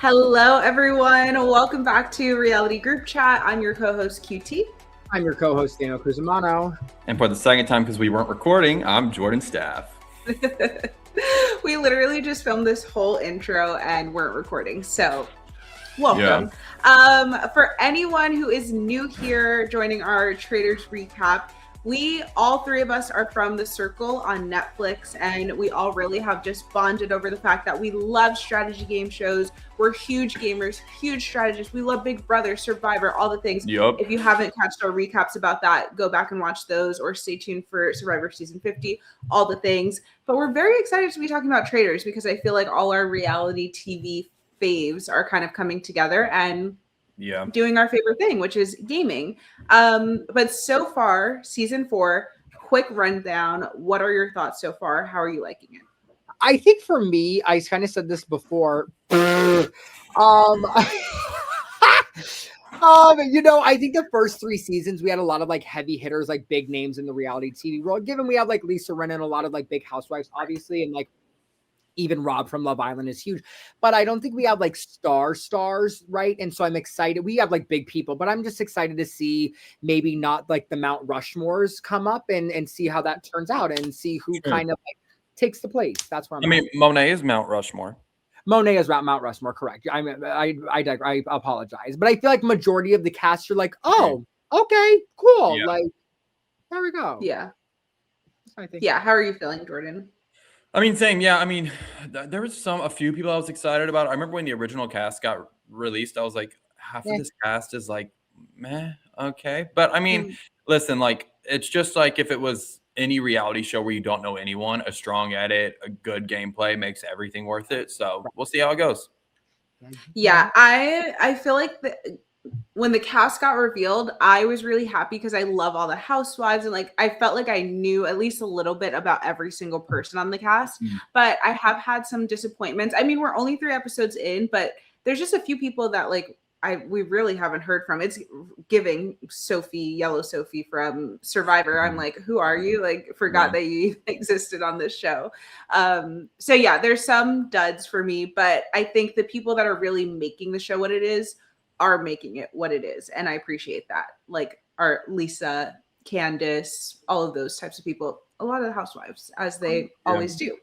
Hello, everyone. Welcome back to Reality Group Chat. I'm your co-host, QT. I'm your co-host, Daniel Cruzamano. And for the second time, because we weren't recording, I'm Jordan Staff. We literally just filmed this whole intro and weren't recording, so welcome. Yeah. For anyone who is new here joining our Traitors recap, all three of us are from The Circle on Netflix, and we all really have just bonded over the fact that we love strategy game shows. We're huge gamers, huge strategists. We love Big Brother, Survivor, all the things. Yep. If you haven't catched our recaps about that, go back and watch those, or stay tuned for Survivor Season 50, all the things. But we're very excited to be talking about Traitors because I feel like all our reality TV faves are kind of coming together and doing our favorite thing, which is gaming. But so far, season 4, quick rundown. What are your thoughts so far? How are you liking it? I think for me, I kind of said this before. I think the first 3 seasons we had a lot of like heavy hitters, like big names in the reality TV world. Given we have like Lisa Rinna and a lot of like big housewives, obviously, and like even Rob from Love Island is huge, but I don't think we have like stars, right? And so I'm excited. We have like big people, but I'm just excited to see maybe not like the Mount Rushmores come up and see how that turns out and see who kind of like takes the place. That's where I'm at. Monet is Mount Rushmore. Monet is Mount Rushmore, correct. I apologize, but I feel like majority of the cast are like, oh, okay, cool. Yeah. Like, there we go. Yeah. I think. Yeah. How are you feeling, Jordan? Same. Yeah. There was a few people I was excited about. I remember when the original cast got released, I was like, half of this cast is like, meh, okay. But listen, like, it's just like if it was any reality show where you don't know anyone, a strong edit, a good gameplay makes everything worth it. So we'll see how it goes. Yeah, I feel like when the cast got revealed, I was really happy because I love all the housewives and like I felt like I knew at least a little bit about every single person on the cast. But I have had some disappointments. We're only 3 episodes in, but there's just a few people that like we really haven't heard from. It's giving Yellow Sophie from Survivor. I'm like, who are you? Like, forgot that you existed on this show. So yeah, there's some duds for me, but I think the people that are really making the show what it is are making it what it is. And I appreciate that. Like our Lisa, Candace, all of those types of people, a lot of the housewives, as they always do.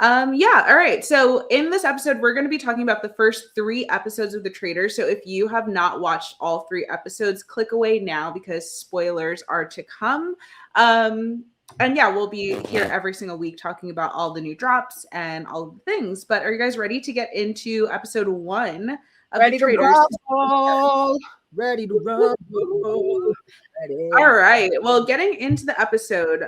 All right. So in this episode, we're going to be talking about the first 3 episodes of The Traitors. So if you have not watched all 3 episodes, click away now because spoilers are to come. And we'll be here every single week talking about all the new drops and all of the things. But are you guys ready to get into episode 1 of The Traitors? Ready to rumble. All right. Well, getting into the episode,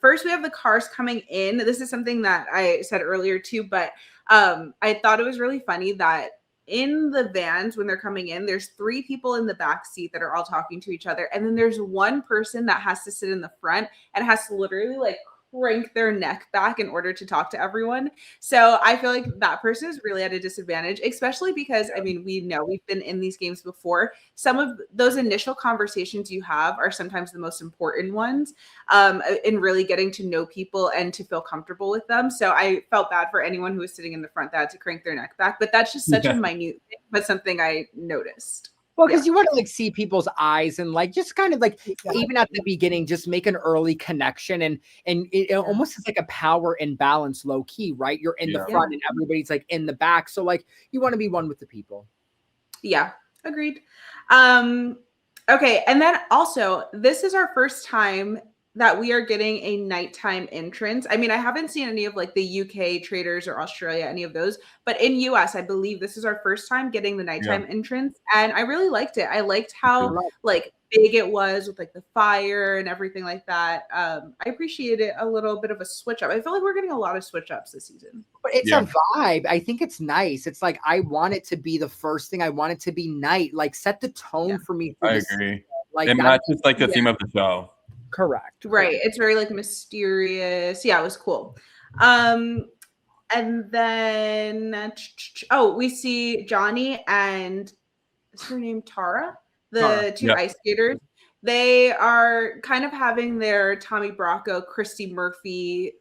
first we have the cars coming in. This is something that I said earlier too, but I thought it was really funny that in the vans when they're coming in, there's 3 people in the back seat that are all talking to each other, and then there's one person that has to sit in the front and has to literally like crank their neck back in order to talk to everyone. So I feel like that person is really at a disadvantage, especially because we know we've been in these games before. Some of those initial conversations you have are sometimes the most important ones in really getting to know people and to feel comfortable with them. So I felt bad for anyone who was sitting in the front that had to crank their neck back, but that's just such a minute thing, but something I noticed. Well, because you want to like see people's eyes and like just kind of like even at the beginning, just make an early connection and it almost is like a power imbalance low key, right? You're in the front and everybody's like in the back. So like you want to be one with the people. Yeah, agreed. Okay. And then also this is our first time that we are getting a nighttime entrance. I haven't seen any of like the UK Traitors or Australia, any of those, but in US, I believe this is our first time getting the nighttime entrance. And I really liked it. I liked how like big it was with like the fire and everything like that. I appreciated a little bit of a switch up. I feel like we're getting a lot of switch ups this season. But it's a vibe. I think it's nice. It's like, I want it to be the first thing. I want it to be night, like set the tone for me. I agree. Like, it matches like the theme of the show. Correct. Right. It's very like mysterious. Yeah, it was cool. And then we see Johnny and is her name Tara? The 2 ice skaters. They are kind of having their Tommy Bracco, Christy Murphy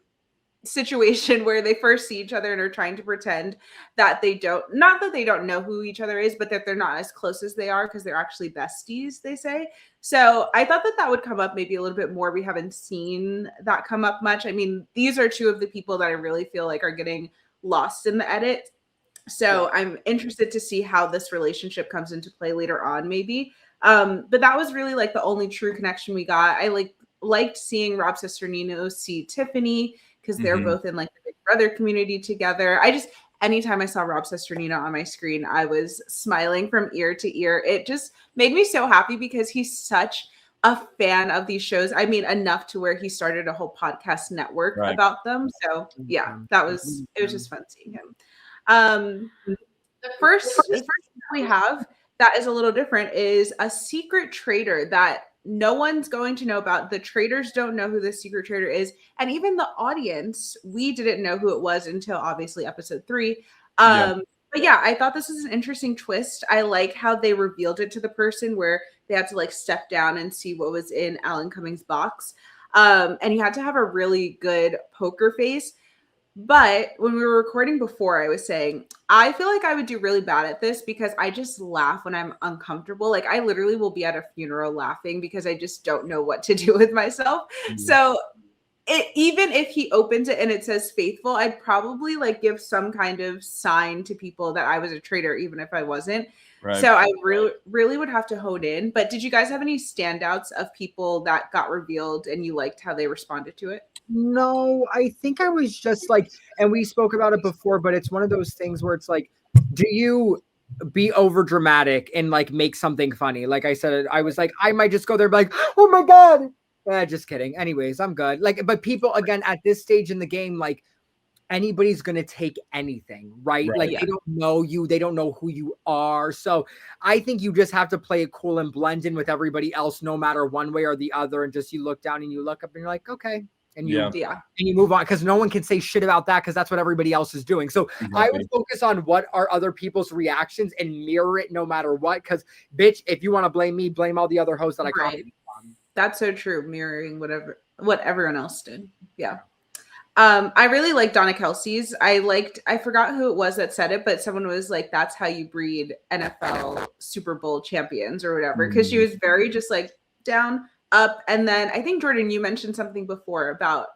situation where they first see each other and are trying to pretend that they don't, not that they don't know who each other is, but that they're not as close as they are because they're actually besties, they say. So I thought that that would come up maybe a little bit more. We haven't seen that come up much. I mean, these are two of the people that I really feel like are getting lost in the edit. So I'm interested to see how this relationship comes into play later on, maybe. But that was really like the only true connection we got. I liked seeing Rob Cesternino see Tiffany because they're both in like the Big Brother community together. I just anytime I saw Rob Cesternino on my screen, I was smiling from ear to ear. It just made me so happy because he's such a fan of these shows. I mean, enough to where he started a whole podcast network about them. So yeah, it was just fun seeing him. The first we have that is a little different is a secret traitor that no one's going to know about. The traitors don't know who the secret traitor is. And even the audience, we didn't know who it was until obviously episode 3. But yeah, I thought this was an interesting twist. I like how they revealed it to the person where they had to like step down and see what was in Alan Cummings' box. And you had to have a really good poker face. But when we were recording before, I was saying, I feel like I would do really bad at this because I just laugh when I'm uncomfortable. Like I literally will be at a funeral laughing because I just don't know what to do with myself. So even if he opens it and it says faithful, I'd probably like give some kind of sign to people that I was a traitor, even if I wasn't. So I really would have to hone in. But did you guys have any standouts of people that got revealed and you liked how they responded to it? No, I think I was just like, and we spoke about it before, but it's one of those things where it's like, do you be over dramatic and like make something funny? Like I said, I was like, I might just go there and be like, oh my God. Just kidding. Anyways, I'm good. Like, but people again at this stage in the game, like anybody's gonna take anything, right? Like they don't know you, they don't know who you are. So I think you just have to play it cool and blend in with everybody else, no matter one way or the other. And just you look down and you look up and you're like, okay. And you and you move on because no one can say shit about that because that's what everybody else is doing. So I would focus on what are other people's reactions and mirror it no matter what. Because bitch, if you want to blame me, blame all the other hosts that I commented on. That's so true. Mirroring what everyone else did. Yeah. I really like Donna Kelsey's. I forgot who it was that said it, but someone was like, that's how you breed NFL Super Bowl champions or whatever. Because she was very just like down, up. And then I think, Jordan, you mentioned something before about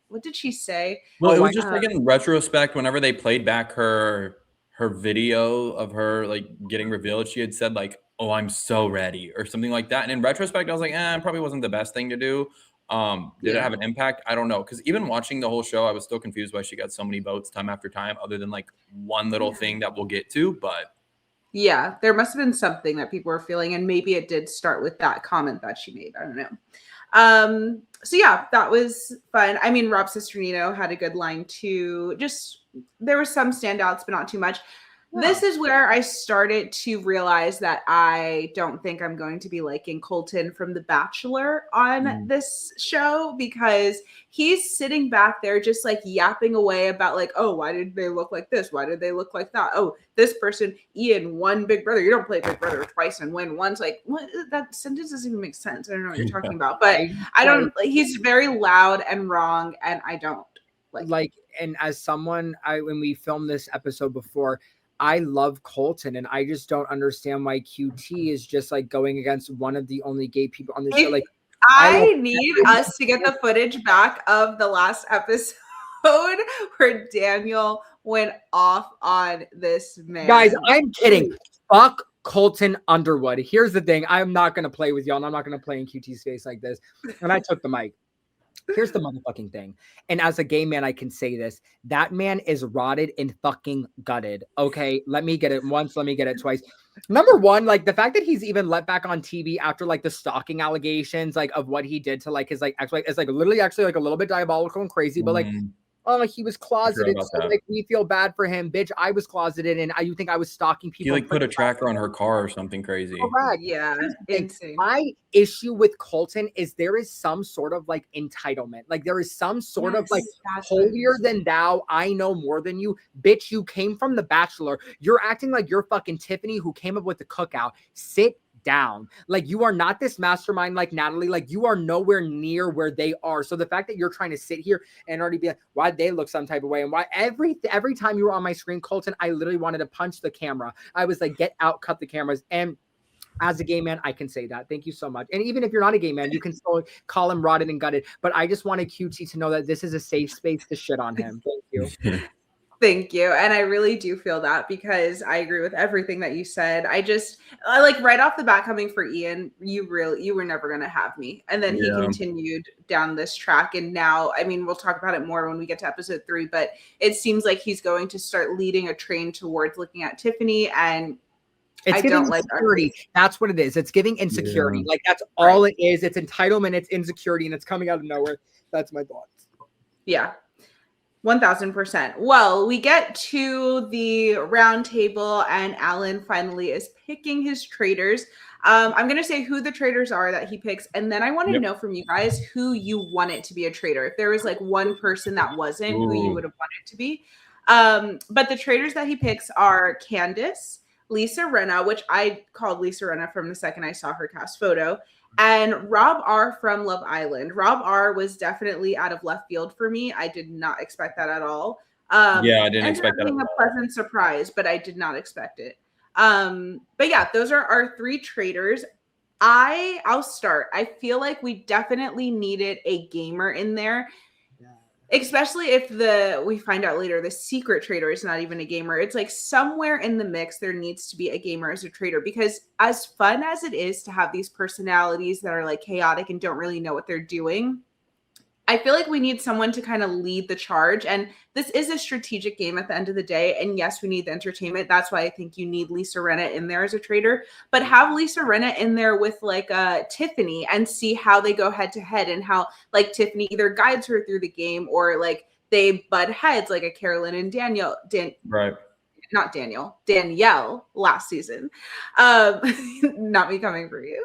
what did she say? Well, it was just like in retrospect, whenever they played back her video of her like getting revealed, she had said like, oh, I'm so ready or something like that. And in retrospect, I was like, it probably wasn't the best thing to do. Did it have an impact? I don't know. Because even watching the whole show, I was still confused why she got so many votes time after time, other than like one little thing that we'll get to. But yeah, there must have been something that people were feeling, and maybe it did start with that comment that she made. I don't know. So yeah, that was fun. I mean, Rob Cesternino had a good line too. Just there were some standouts, but not too much. This is where I started to realize that I don't think I'm going to be liking Colton from The Bachelor on this show because he's sitting back there just like yapping away about like, oh, why did they look like this? Why did they look like that? Oh, this person, Ian, won Big Brother. You don't play Big Brother twice and win once. Like, what? That sentence doesn't even make sense. I don't know what you're talking about. But I don't, he's very loud and wrong, and I don't like and as someone, when we filmed this episode before, I love Colton, and I just don't understand why QT is just like going against one of the only gay people on the show. Like, I need us to get the footage back of the last episode where Daniel went off on this man. Guys, I'm kidding. Fuck Colton Underwood. Here's the thing. I'm not going to play with y'all, and I'm not going to play in QT's face like this. And I took the mic. Here's the motherfucking thing. And as a gay man, I can say this. That man is rotted and fucking gutted. Okay, let me get it once. Let me get it twice. Number one, like the fact that he's even let back on TV after like the stalking allegations, like of what he did to like his like actually is like literally actually like a little bit diabolical and crazy, but like oh, he was closeted. So like we feel bad for him, bitch. I was closeted, and you think I was stalking people? He like put a tracker on her car or something crazy. Correct. Yeah, insane. My issue with Colton is there is some sort of like entitlement. Like there is some sort of like holier than thou. I know more than you, bitch. You came from The Bachelor. You're acting like you're fucking Tiffany who came up with the cookout. Sit down. Like, you are not this mastermind like Natalie. Like, you are nowhere near where they are. So the fact that you're trying to sit here and already be like, why they look some type of way, and why every time you were on my screen, Colton, I literally wanted to punch the camera. I was like, get out, cut the cameras. And as a gay man, I can say that. Thank you so much. And even if you're not a gay man, you can still call him rotted and gutted. But I just wanted QT to know that this is a safe space to shit on him. Thank you. Thank you. And I really do feel that, because I agree with everything that you said. I like right off the bat, coming for Ian, you were never going to have me. And then he continued down this track. And now, I mean, we'll talk about it more when we get to episode 3, but it seems like he's going to start leading a train towards looking at Tiffany, and it's giving insecurity. That's what it is. It's giving insecurity. Like, that's all it is. It's entitlement, it's insecurity, and it's coming out of nowhere. That's my thoughts. Yeah. 1000%. Well, we get to the round table, and Alan finally is picking his traitors. I'm going to say who the traitors are that he picks, and then I want to know from you guys who you want it to be a traitor. If there was like one person that wasn't, who you would have wanted it to be. But the traitors that he picks are Candace, Lisa Rinna, which I called Lisa Rinna from the second I saw her cast photo, and Rob R from Love Island. Rob R was definitely out of left field for me. I did not expect that at all. I didn't expect that. Being a pleasant surprise, but I did not expect it. But yeah, those are our 3 traitors. I'll start. I feel like we definitely needed a gamer in there. Especially if we find out later the secret traitor is not even a gamer. It's like somewhere in the mix there needs to be a gamer as a traitor, because as fun as it is to have these personalities that are like chaotic and don't really know what they're doing, I feel like we need someone to kind of lead the charge. And this is a strategic game at the end of the day. And yes, we need the entertainment. That's why I think you need Lisa Rinna in there as a traitor. But have Lisa Rinna in there with like Tiffany, and see how they go head to head, and how like Tiffany either guides her through the game, or like they butt heads like a Carolyn and Danielle last season. Not me coming for you.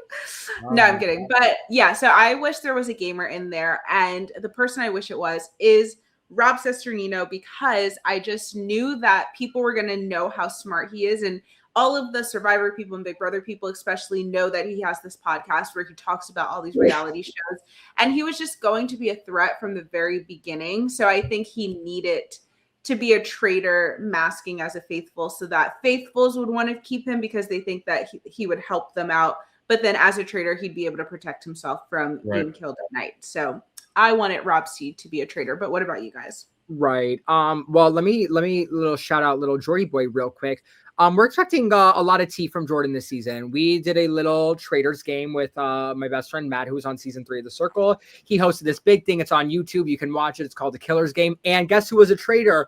No, I'm kidding. But yeah, so I wish there was a gamer in there, and the person I wish it was is Rob Cesternino, because I just knew that people were going to know how smart he is, and all of the Survivor people and Big Brother people especially know that he has this podcast where he talks about all these reality shows, and he was just going to be a threat from the very beginning. So I think he needed to be a traitor masking as a faithful, so that faithfuls would want to keep him because they think that he would help them out. But then as a traitor, he'd be able to protect himself from being killed at night. So I wanted Rob C to be a traitor. But what about you guys? Right. Well, let me little shout out little Jordy boy real quick. We're expecting a lot of tea from Jordan this season. We did a little Traitors game with my best friend Matt, who was on season 3 of The Circle. He hosted this big thing. It's on YouTube. You can watch it. It's called The Killer's Game. And guess who was a traitor?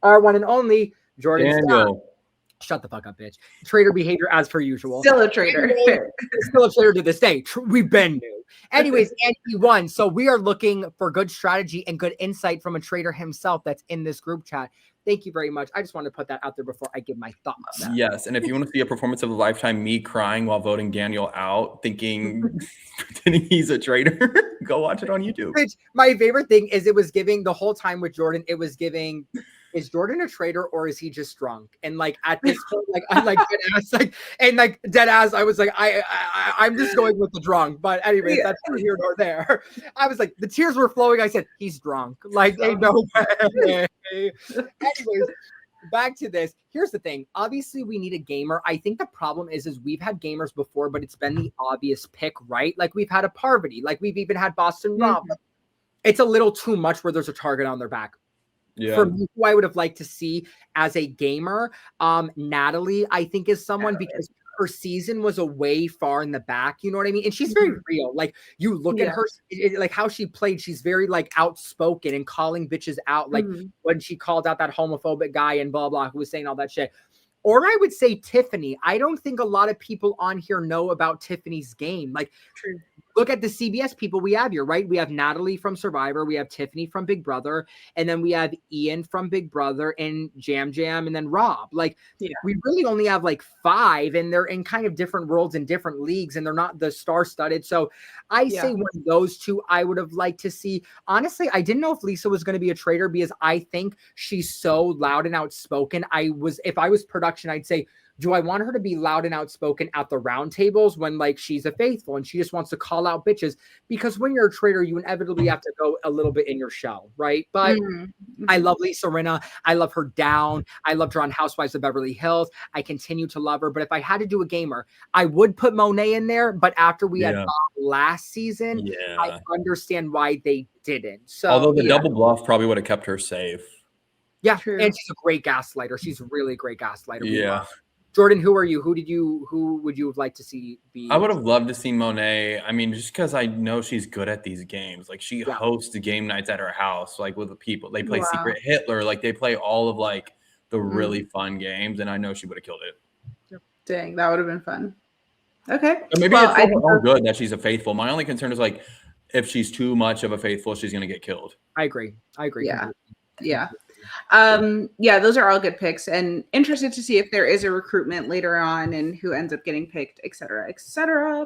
Our one and only Jordan Daniel. Shut the fuck up, bitch. Traitor behavior as per usual. Still a traitor. Still a traitor to this day. We've been new. Anyways, and he won. So we are looking for good strategy and good insight from a traitor himself that's in this group chat. Thank you very much. I just want to put that out there before I give my thoughts. Yes, and if you want to see a performance of a lifetime, me crying while voting Daniel out, pretending he's a traitor, go watch it on YouTube. My favorite thing is it was giving the whole time with Jordan, it was giving, is Jordan a traitor or is he just drunk? And like at this point, like I'm like dead ass, like, and like dead ass, I was like, I'm just going with the drunk. But anyways, that's neither here nor there. I was like, the tears were flowing. I said, he's drunk. Like, ain't no way. Anyways, back to this. Here's the thing. Obviously, we need a gamer. I think the problem is we've had gamers before, but it's been the obvious pick, right? Like we've had a Parvati, like we've even had Boston Rob. It's a little too much where there's a target on their back. Yeah. For me, who I would have liked to see as a gamer, Natalie, I think is someone because her season was a way far in the back. You know what I mean? And she's very real. Like you look at her, like how she played, she's very like outspoken and calling bitches out. Like when she called out that homophobic guy and blah, blah, who was saying all that shit. Or I would say Tiffany. I don't think a lot of people on here know about Tiffany's game. Like, look at the CBS people we have here, right? We have Natalie from Survivor. We have Tiffany from Big Brother. And then we have Ian from Big Brother and Jam Jam and then Rob. Like, we really only have like 5 and they're in kind of different worlds and different leagues and they're not the star-studded. So I say one of those 2 I would have liked to see. Honestly, I didn't know if Lisa was going to be a traitor because I think she's so loud and outspoken. If I was production, I'd say, Do I want her to be loud and outspoken at the round tables when like she's a faithful and she just wants to call out bitches? Because when you're a traitor, you inevitably have to go a little bit in your shell, right? But I love Lisa Rinna. I love her down. I loved her on Housewives of Beverly Hills. I continue to love her. But if I had to do a gamer, I would put Monet in there. But after we had Bob last season, I understand why they didn't. So, although the double bluff probably would have kept her safe. Yeah, true. And she's a great gaslighter. She's a really great gaslighter. Yeah. Jordan, who are you? Who would you like to see be? I would have loved to see Monet. I mean, just because I know she's good at these games. Like she hosts game nights at her house, like with the people. They play Secret Hitler. Like they play all of like the really fun games, and I know she would have killed it. Dang, that would have been fun. Okay. So maybe it's all good that she's a faithful. My only concern is like if she's too much of a faithful, she's gonna get killed. I agree. Yeah. Yeah. Yeah, those are all good picks, and interested to see if there is a recruitment later on and who ends up getting picked, etc., etc.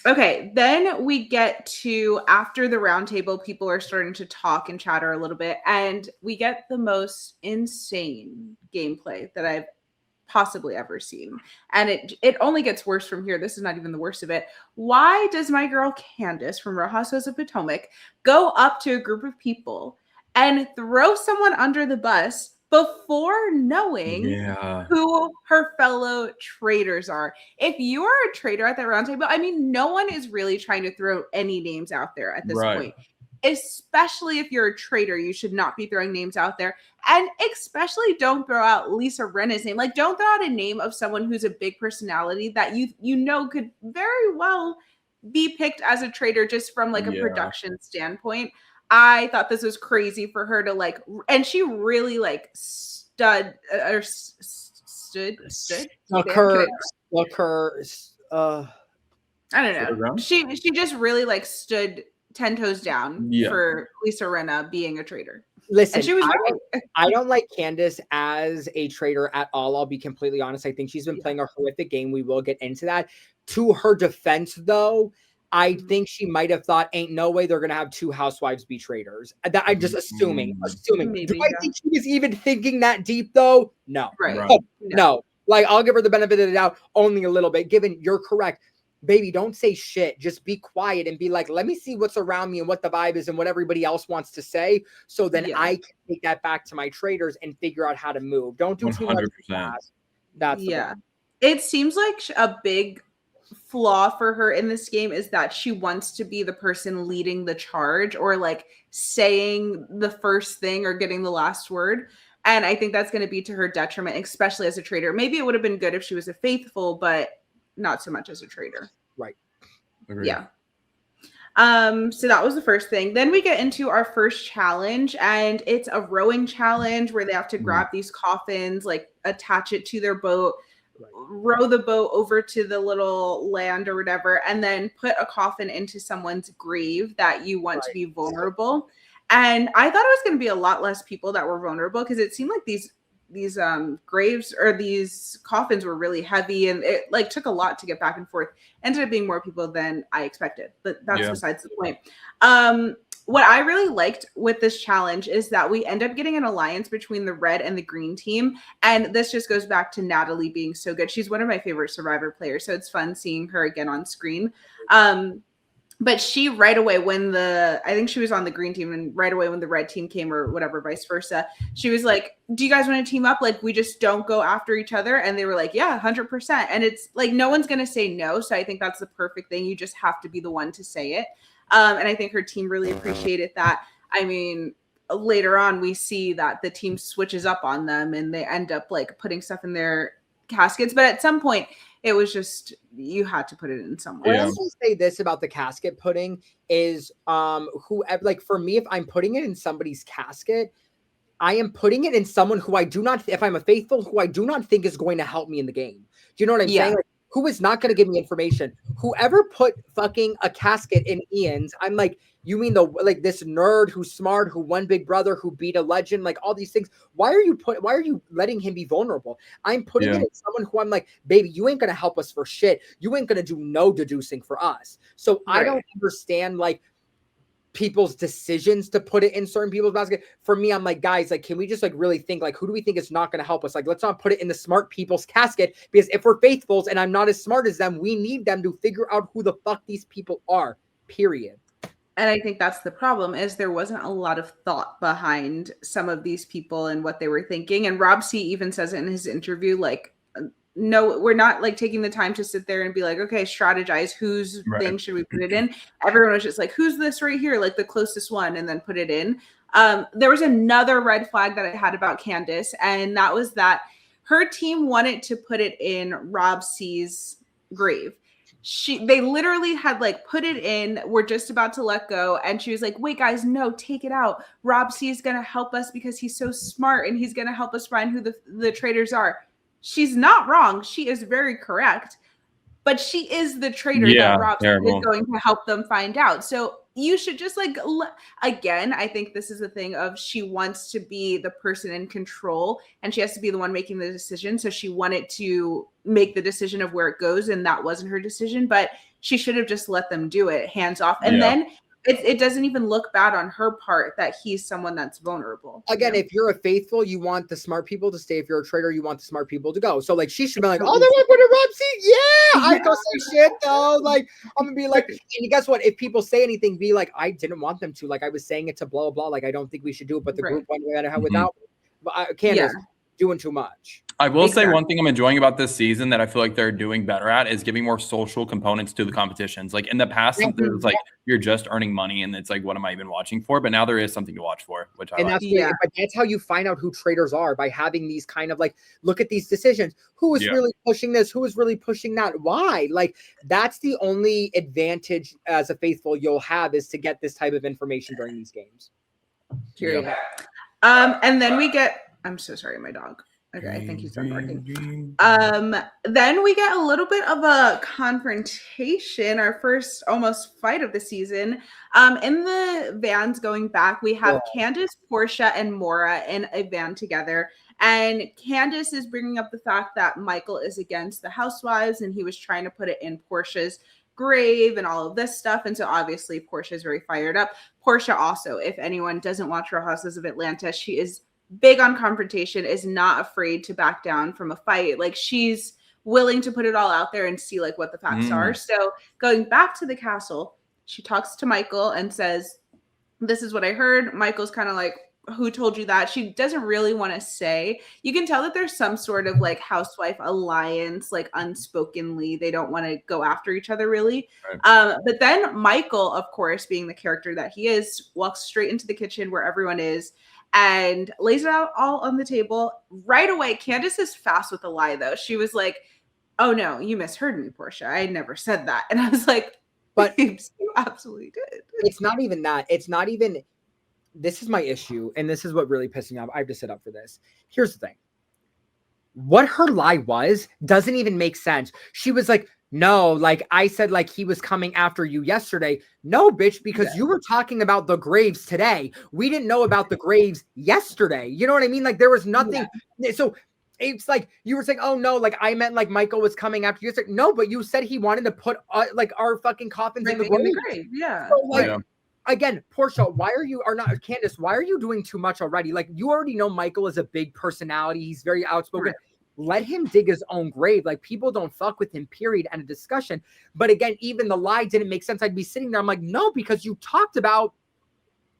Okay, then we get to after the roundtable, people are starting to talk and chatter a little bit, and we get the most insane gameplay that I've possibly ever seen. And it only gets worse from here. This is not even the worst of it. Why does my girl Candace from Real Housewives of Potomac go up to a group of people and throw someone under the bus before knowing who her fellow traitors are? If you are a traitor at that round table, I mean, no one is really trying to throw any names out there at this point. Especially if you're a traitor, you should not be throwing names out there. And especially don't throw out Lisa Rinna's name. Like, don't throw out a name of someone who's a big personality that you know could very well be picked as a traitor just from like a production standpoint. I thought this was crazy for her to like, and she really like stood. I don't know. She just really like stood 10 toes down for Lisa Rinna being a traitor. Listen, and she was I don't like Candace as a traitor at all. I'll be completely honest. I think she's been playing a horrific game. We will get into that. To her defense, though, I think she might have thought, ain't no way they're going to have two housewives be traitors. That I'm just assuming. Maybe, do I think she was even thinking that deep, though? No. No. Like, I'll give her the benefit of the doubt only a little bit, given you're correct. Baby, don't say shit. Just be quiet and be like, let me see what's around me and what the vibe is and what everybody else wants to say. So then I can take that back to my traitors and figure out how to move. Don't do 100%. Too much. That's it seems like a big flaw for her in this game is that she wants to be the person leading the charge or like saying the first thing or getting the last word. And I think that's going to be to her detriment, especially as a traitor. Maybe it would have been good if she was a faithful, but not so much as a traitor. Right. Agreed. Yeah. So that was the first thing. Then we get into our first challenge, and it's a rowing challenge where they have to grab these coffins, like attach it to their boat, row the boat over to the little land or whatever, and then put a coffin into someone's grave that you want to be vulnerable. And I thought it was going to be a lot less people that were vulnerable because it seemed like these graves or these coffins were really heavy and it like took a lot to get back and forth. Ended up being more people than I expected, but that's besides the point. What I really liked with this challenge is that we end up getting an alliance between the red and the green team. And this just goes back to Natalie being so good. She's one of my favorite Survivor players. So it's fun seeing her again on screen. But she right away I think she was on the green team and right away when the red team came or whatever, vice versa, she was like, do you guys want to team up? Like, we just don't go after each other. And they were like, yeah, 100%. And it's like, no one's going to say no. So I think that's the perfect thing. You just have to be the one to say it. And I think her team really appreciated that. I mean, later on, we see that the team switches up on them and they end up like putting stuff in their caskets. But at some point, it was just, you had to put it in somewhere. I also say this about the casket putting is whoever, like for me, if I'm putting it in somebody's casket, I am putting it in someone who I do not, if I'm a faithful, who I do not think is going to help me in the game. Do you know what I'm saying? Like, who is not going to give me information? Whoever put fucking a casket in Ian's, I'm like, you mean this nerd who's smart, who won Big Brother, who beat a legend, like all these things. Why are you letting him be vulnerable? I'm putting it in someone who I'm like, baby, you ain't gonna help us for shit. You ain't gonna do no deducing for us. So I don't understand, like, people's decisions to put it in certain people's basket. For me, I'm like, guys, like, can we just like really think, like, who do we think is not going to help us? Like, let's not put it in the smart people's casket, because if we're faithfuls and I'm not as smart as them, we need them to figure out who the fuck these people are, period. And I think that's the problem, is there wasn't a lot of thought behind some of these people and what they were thinking. And Rob C even says it in his interview, like, no, we're not like taking the time to sit there and be like, okay, strategize whose thing should we put it in. Everyone was just like, who's this right here, like the closest one, and then put it in. There was another red flag that I had about Candace, and that was that her team wanted to put it in Rob C's grave. They literally had like put it in, we're just about to let go, and she was like, wait guys, no, take it out. Rob C is going to help us because he's so smart and he's going to help us find who the traitors are. She's not wrong. She is very correct, but she is the traitor that Rob C is going to help them find out. So you should just like, again, I think this is the thing of, she wants to be the person in control and she has to be the one making the decision. So she wanted to make the decision of where it goes, and that wasn't her decision, but she should have just let them do it, hands off. And then it doesn't even look bad on her part that he's someone that's vulnerable. Again, if you're a faithful, you want the smart people to stay. If you're a traitor, you want the smart people to go. So like, she should be like, oh, they want to put a Rob C. Yeah, I go say shit though. Like, I'm gonna be like, and guess what? If people say anything, be like, I didn't want them to. Like, I was saying it to blah blah. Like, I don't think we should do it, but the group went without. But Candace, doing too much. I will say one thing I'm enjoying about this season that I feel like they're doing better at is giving more social components to the competitions. Like in the past, there was like, you're just earning money and it's like, what am I even watching for? But now there is something to watch for, which I like. But that's how you find out who traitors are, by having these kind of like, look at these decisions. Who is really pushing this? Who is really pushing that? Why? Like, that's the only advantage as a faithful you'll have, is to get this type of information during these games. And then we get, I'm so sorry, my dog. Okay, I think he's done barking. Then we get a little bit of a confrontation, our first almost fight of the season. In the vans going back, we have Candace, Portia, and Maura in a van together. And Candace is bringing up the fact that Michael is against the housewives and he was trying to put it in Portia's grave and all of this stuff. And so obviously Portia is very fired up. Portia also, if anyone doesn't watch Real Houses of Atlanta, she is big on confrontation, is not afraid to back down from a fight. Like, she's willing to put it all out there and see like what the facts are. So going back to the castle, she talks to Michael and says, this is what I heard. Michael's kind of like, who told you that? She doesn't really want to say. You can tell that there's some sort of like housewife alliance, like unspokenly they don't want to go after each other really. But then Michael, of course, being the character that he is, walks straight into the kitchen where everyone is and lays it out all on the table. Right away, Candace is fast with a lie, though. She was like, oh, no, you misheard me, Portia. I never said that. And I was like, but you absolutely did. It's not even that. It's not even, this is my issue. And this is what really pissed me off. I have to sit up for this. Here's the thing. What her lie was doesn't even make sense. She was like, no, like I said, like he was coming after you yesterday. No, bitch, because you were talking about the graves today. We didn't know about the graves yesterday. You know what I mean? Like there was nothing. So it's like you were saying, oh no, like I meant like Michael was coming after you. It's like, no, but you said he wanted to put like our fucking coffins in the grave. So, like, again, Portia, why are you, or not Candace, why are you doing too much already? Like you already know Michael is a big personality. He's very outspoken. Let him dig his own grave. Like people don't fuck with him, period, and a discussion. But again, even the lie didn't make sense. I'd be sitting there. I'm like, no, because you talked about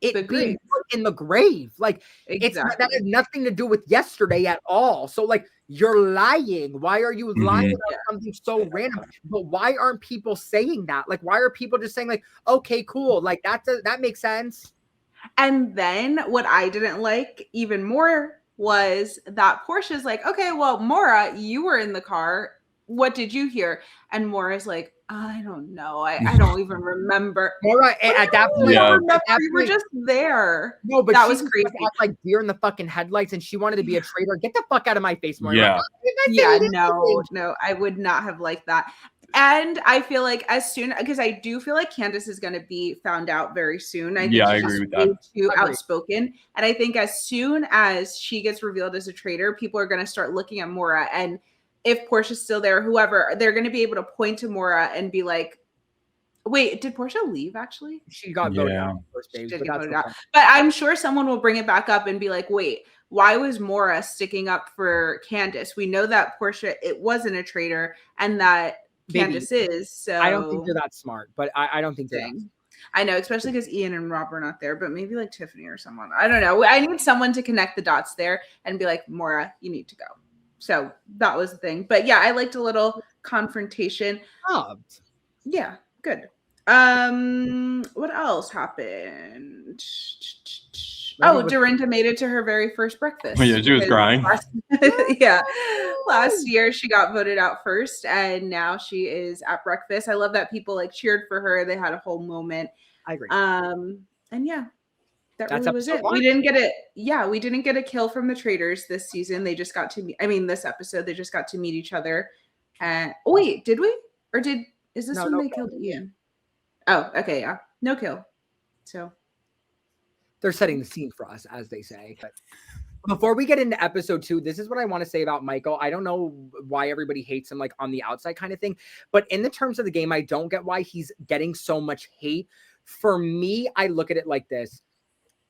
it being put in the grave. Like it's that has nothing to do with yesterday at all. So like you're lying. Why are you lying about something so random? But why aren't people saying that? Like, why are people just saying like, okay, cool. Like that makes sense. And then what I didn't like even more was that Portia's like, okay, well, Maura, you were in the car. What did you hear? And Maura's like, I don't know. I don't even remember. Maura, at that point, we were just there. No, but that was crazy. Like deer in the fucking headlights, and she wanted to be a traitor. Get the fuck out of my face, Maura. No, I would not have liked that. And I feel like as soon, because I do feel like Candace is going to be found out very soon. I think I agree with that. Too outspoken. And I think as soon as she gets revealed as a traitor, people are going to start looking at Maura. And if Portia's still there, whoever, they're going to be able to point to Maura and be like, Wait, did Portia leave actually? She got voted Yeah. out the first She days, did but get that's voted okay. out. But I'm sure someone will bring it back up and be like, wait, why was Mora sticking up for Candace? We know that Portia, it wasn't a traitor and that Maybe. Candace is. So I don't think they're that smart, but I don't think they're that. Dang. I know, especially because Ian and Rob are not there, but maybe like Tiffany or someone. I don't know. I need someone to connect the dots there and be like, Mora, you need to go. So that was the thing. But yeah, I liked a little confrontation. Oh, Yeah, good. What else happened? Oh, Dorinda made it to her very first breakfast. Yeah, she was crying. Last year she got voted out first, and now she is at breakfast. I love that people like cheered for her. They had a whole moment. I agree. And yeah, that's really was it. one. We didn't get it. Yeah, we didn't get a kill from the Traitors this season. They just got to meet. I mean, this episode they just got to meet each other. And oh wait, did we? Or is this when they killed Ian? Oh, okay, yeah, no kill. So they're setting the scene for us, as they say. But before we get into episode 2, this is what I want to say about Michael. I don't know why everybody hates him, like on the outside kind of thing, but in the terms of the game, I don't get why he's getting so much hate. For me, I look at it like this,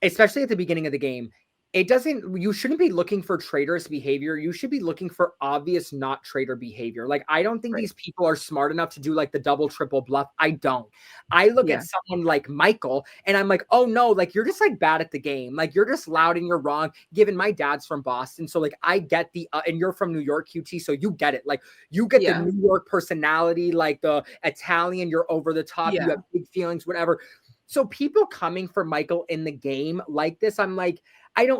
especially at the beginning of the game. You shouldn't be looking for traitorous behavior. You should be looking for obvious not traitor behavior. Like, I don't think these people are smart enough to do like the double, triple bluff. I don't. I look at someone like Michael and I'm like, oh no, like you're just like bad at the game. Like you're just loud and you're wrong. Given my dad's from Boston. So like I get and you're from New York, QT. So you get it. Like you get the New York personality, like the Italian, you're over the top. You have big feelings, whatever. So people coming for Michael in the game like this, I'm like,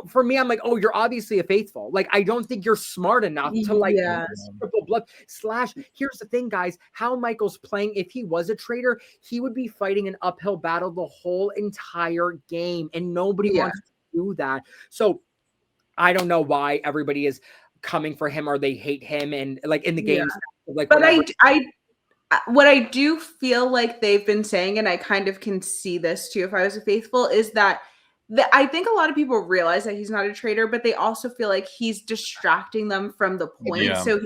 for me, I'm like, oh, you're obviously a faithful. Like, I don't think you're smart enough to like triple bluff / here's the thing, guys, how Michael's playing. If he was a traitor, he would be fighting an uphill battle the whole entire game. And nobody wants to do that. So I don't know why everybody is coming for him or they hate him. And like in the game, like, but what I do feel like they've been saying, and I kind of can see this too, if I was a faithful, is that I think a lot of people realize that he's not a traitor, but they also feel like he's distracting them from the point. Yeah. So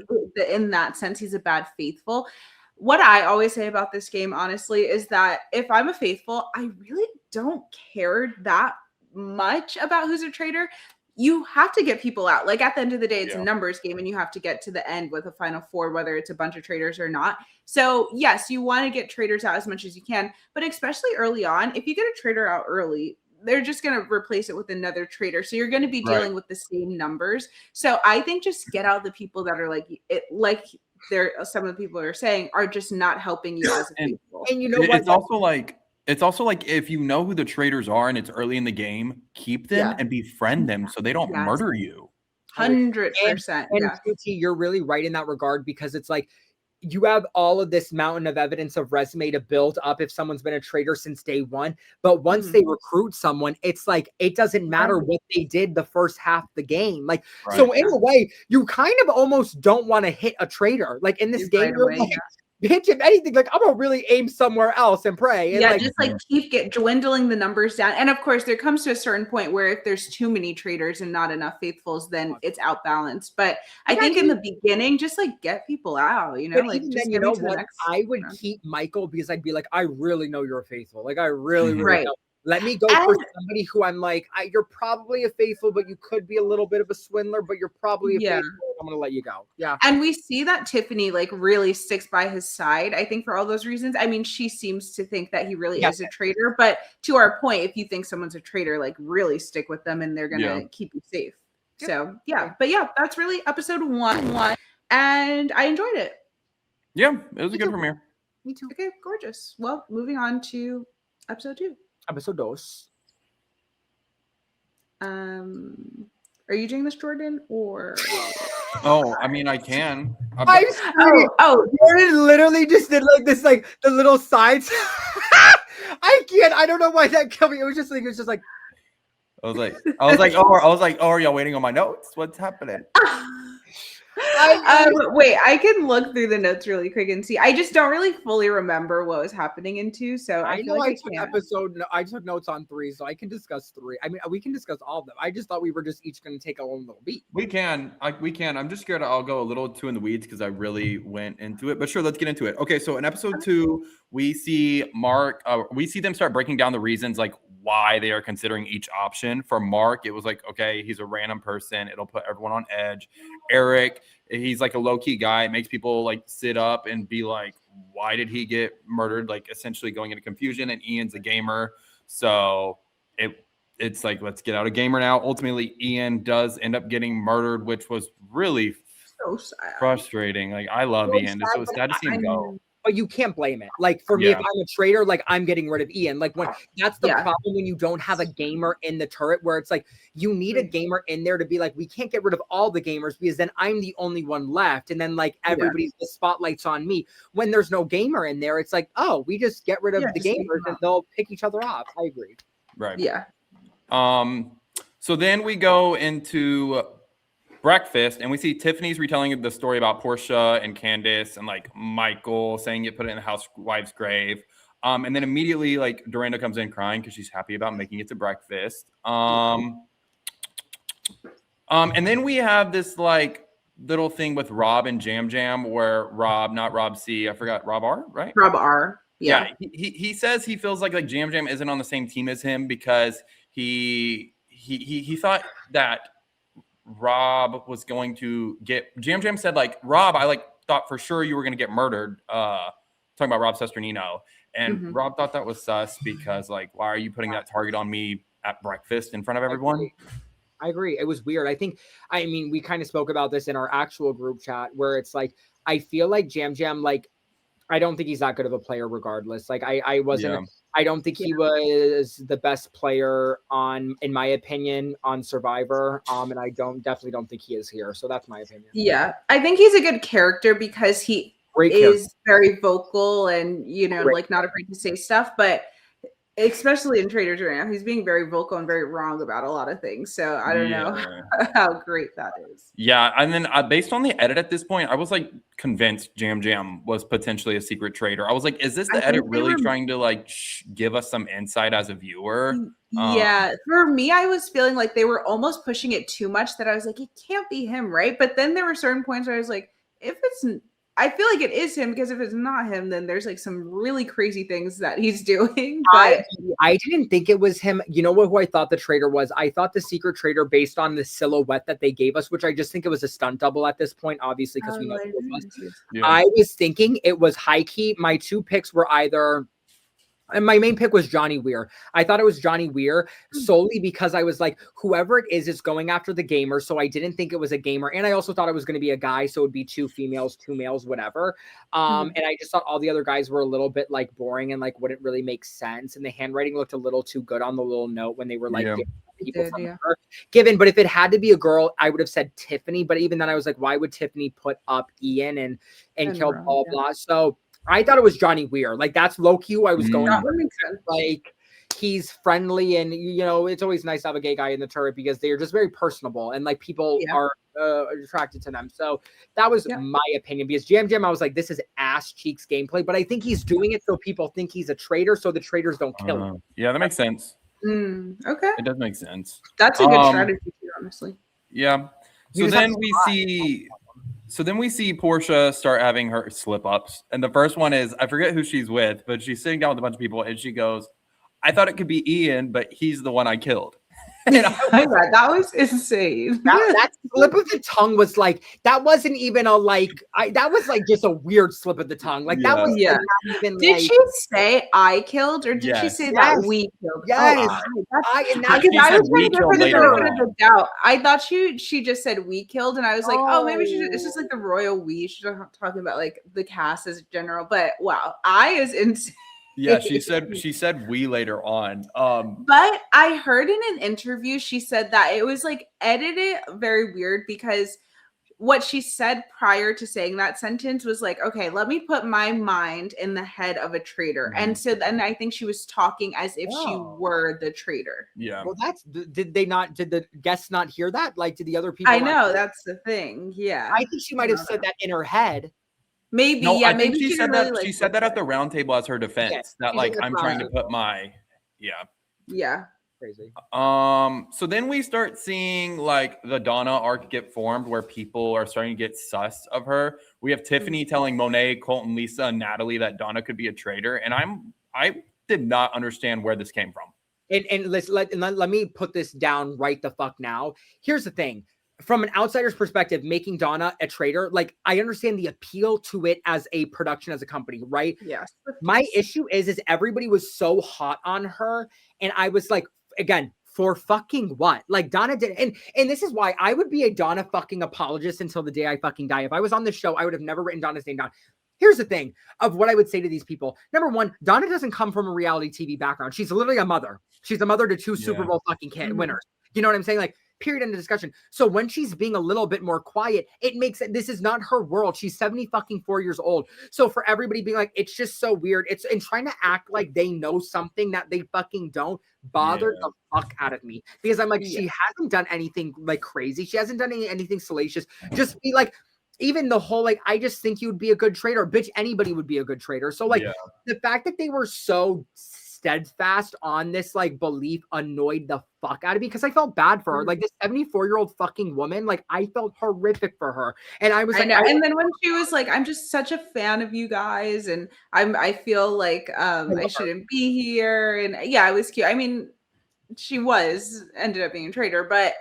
in that sense, he's a bad faithful. What I always say about this game, honestly, is that if I'm a faithful, I really don't care that much about who's a traitor. You have to get people out. Like at the end of the day, it's a numbers game and you have to get to the end with a final 4, whether it's a bunch of traitors or not. So yes, you want to get traitors out as much as you can, but especially early on, if you get a traitor out early, they're just going to replace it with another traitor. So you're going to be dealing with the same numbers. So I think just get out the people that are like it, like some of the people are saying are just not helping you as a faithful. And you know what? It's also like if you know who the traitors are and it's early in the game, keep them and befriend them so they don't murder you. 100%. And QT, you're really right in that regard, because it's like you have all of this mountain of evidence of resume to build up if someone's been a traitor since day one. But once they recruit someone, it's like it doesn't matter what they did the first half of the game. Like, so in a way, you kind of almost don't want to hit a traitor. Like in this game, you're like, bitch, if anything, like I'm gonna really aim somewhere else and pray. And just like keep dwindling the numbers down. And of course, there comes to a certain point where if there's too many traitors and not enough faithfuls, then it's outbalanced. But I think in the beginning, just like get people out, you know, like even then, you know what? I would keep Michael because I'd be like, I really know you're a faithful. Like I really know. Let me go for somebody who I'm like, you're probably a faithful, but you could be a little bit of a swindler, but you're probably a faithful. I'm going to let you go. Yeah. And we see that Tiffany like really sticks by his side, I think, for all those reasons. I mean, she seems to think that he really is a traitor, but to our point, if you think someone's a traitor, like really stick with them and they're going to keep you safe. So but that's really episode 1. And I enjoyed it. Yeah, it was a good premiere. Me too. Okay, gorgeous. Well, moving on to episode 2. Episode 2. Are you doing this, Jordan, or? Oh, I mean, I can. Jordan literally just did like this, like the little sides. I can't. I don't know why that killed me. It was just like. I was like, oh, are y'all waiting on my notes? What's happening? Wait, I can look through the notes really quick and see. I just don't really fully remember what was happening in 2, so I feel know like I took notes on 3, so I can discuss 3. I mean, we can discuss all of them. I just thought we were just each going to take a little beat. We can. I'm just scared I'll go a little too in the weeds because I really went into it. But sure, let's get into it. Okay, so in episode 2, we see Mark. We see them start breaking down the reasons like why they are considering each option. For Mark, it was like, okay, he's a random person. It'll put everyone on edge. Eric, he's like a low key guy. It makes people like sit up and be like, why did he get murdered? Like essentially going into confusion. And Ian's a gamer, so it's like, let's get out a gamer now. Ultimately, Ian does end up getting murdered, which was really so sad. frustrating. Like, I love Ian. So it's sad to see him go. But you can't blame it. Like for me, if I'm a traitor, like I'm getting rid of Ian. Like when that's the problem when you don't have a gamer in the turret, where it's like you need a gamer in there to be like, we can't get rid of all the gamers because then I'm the only one left. And then like everybody's the spotlight's on me. When there's no gamer in there, it's like, oh, we just get rid of the gamers and they'll pick each other off. I agree. Right. Yeah. So then we go into breakfast and we see Tiffany's retelling the story about Portia and Candace and like Michael saying you put it in the housewife's grave. And then immediately like Dorinda comes in crying because she's happy about making it to breakfast. And then we have this like little thing with Rob and Jam Jam where not Rob C, I forgot, Rob R, right? Rob R. Yeah. He says he feels like Jam Jam isn't on the same team as him because he thought that Rob was going to get Jam Jam said like, Rob, I like thought for sure you were going to get murdered. Talking about Rob Sesternino. And Rob thought that was sus because like, why are you putting that target on me at breakfast in front of everyone? I agree. It was weird. I mean, we kind of spoke about this in our actual group chat where it's like, I feel like Jam Jam, like, I don't think he's that good of a player regardless. Like I don't think he was the best player in my opinion, on Survivor. And I definitely don't think he is here. So that's my opinion. Yeah. I think he's a good character because he is very vocal and, like not afraid to say stuff, but especially in Traitors right now, he's being very vocal and very wrong about a lot of things. So I don't know how great that is. Yeah. And then based on the edit at this point, I was like convinced Jam Jam was potentially a secret traitor. I was like, is this the edit really trying to like give us some insight as a viewer? Yeah. For me, I was feeling like they were almost pushing it too much that I was like, it can't be him, right? But then there were certain points where I was like, I feel like it is him because if it's not him, then there's like some really crazy things that he's doing. But I didn't think it was him. You know who I thought the traitor was? I thought the secret traitor based on the silhouette that they gave us, which I just think it was a stunt double at this point, obviously, because we know who it was. Yeah. I was thinking it was high key. My two picks were and my main pick was Johnny Weir. I thought it was Johnny Weir solely because I was like, whoever it is going after the gamer. So I didn't think it was a gamer. And I also thought it was going to be a guy. So it would be 2 females, 2 males, whatever. And I just thought all the other guys were a little bit like boring and like wouldn't really make sense. And the handwriting looked a little too good on the little note when they were like people from her given. But if it had to be a girl, I would have said Tiffany. But even then I was like, why would Tiffany put up Ian and kill blah, blah. So I thought it was Johnny Weir. Like that's low key who I was going. Like he's friendly and it's always nice to have a gay guy in the turret because they're just very personable and like people are attracted to them. So that was my opinion because Jam Jam, I was like, this is ass cheeks gameplay, but I think he's doing it so people think he's a traitor, so the traitors don't kill him. Yeah, that makes sense. Okay, it does make sense. That's a good strategy too, honestly. Yeah. So then we see Portia start having her slip ups. And the first one is, I forget who she's with, but she's sitting down with a bunch of people and she goes, I thought it could be Ian, but he's the one I killed. That was insane. That slip of the tongue was like, that wasn't even that was like just a weird slip of the tongue. Like that was like, not even did she say I killed or did she say that we killed? Yes. I was trying to go for the benefit of the doubt. I thought she just said we killed and I was like, maybe it's just like the royal we. She's talking about like the cast as general. But wow, I is insane. Yeah, she said we later on. But I heard in an interview she said that it was like edited very weird because what she said prior to saying that sentence was like, okay, let me put my mind in the head of a traitor. And so then I think she was talking as if she were the traitor. Yeah. Well, did the guests not hear that? Like, did the other people? I know, that's the thing. Yeah. I think she might have said that in her head. Maybe, No, yeah. I think maybe she said really, that. like, She said that at the round table as her defense. Yeah, that she's like in the I'm trying to process. put my Yeah. Crazy. So then we start seeing like the Donna arc get formed where people are starting to get sus of her. We have Tiffany telling Monet, Colton, Lisa, and Natalie that Donna could be a traitor, and I did not understand where this came from. And let me put this down right the fuck now. Here's the thing. From an outsider's perspective, making Donna a traitor, like I understand the appeal to it as a production, as a company, right? Yes. My issue is everybody was so hot on her, and I was like, again, for fucking what? Like Donna did, and this is why I would be a Donna fucking apologist until the day I fucking die. If I was on the show, I would have never written Donna's name down. Here's the thing of what I would say to these people. Number one, Donna doesn't come from a reality TV background. She's literally a mother. She's a mother to two Super Bowl fucking winners. You know what I'm saying? Like, period, end of discussion. So when she's being a little bit more quiet, it makes it, this is not her world. She's 74 years old. So for everybody being like, it's just so weird. It's and trying to act like they know something that they fucking don't bother the fuck out of me. Because I'm like, she hasn't done anything like crazy. She hasn't done anything salacious. Just be like, even the whole, like, I just think you'd be a good trader. Bitch, anybody would be a good trader. So like the fact that they were so steadfast on this like belief annoyed the fuck out of me because I felt bad for her. Like this 74-year-old fucking woman, like I felt horrific for her. And I was like, and then when she was like, I'm just such a fan of you guys, and I feel like I shouldn't be here. And yeah, it was cute. I mean, she ended up being a traitor, but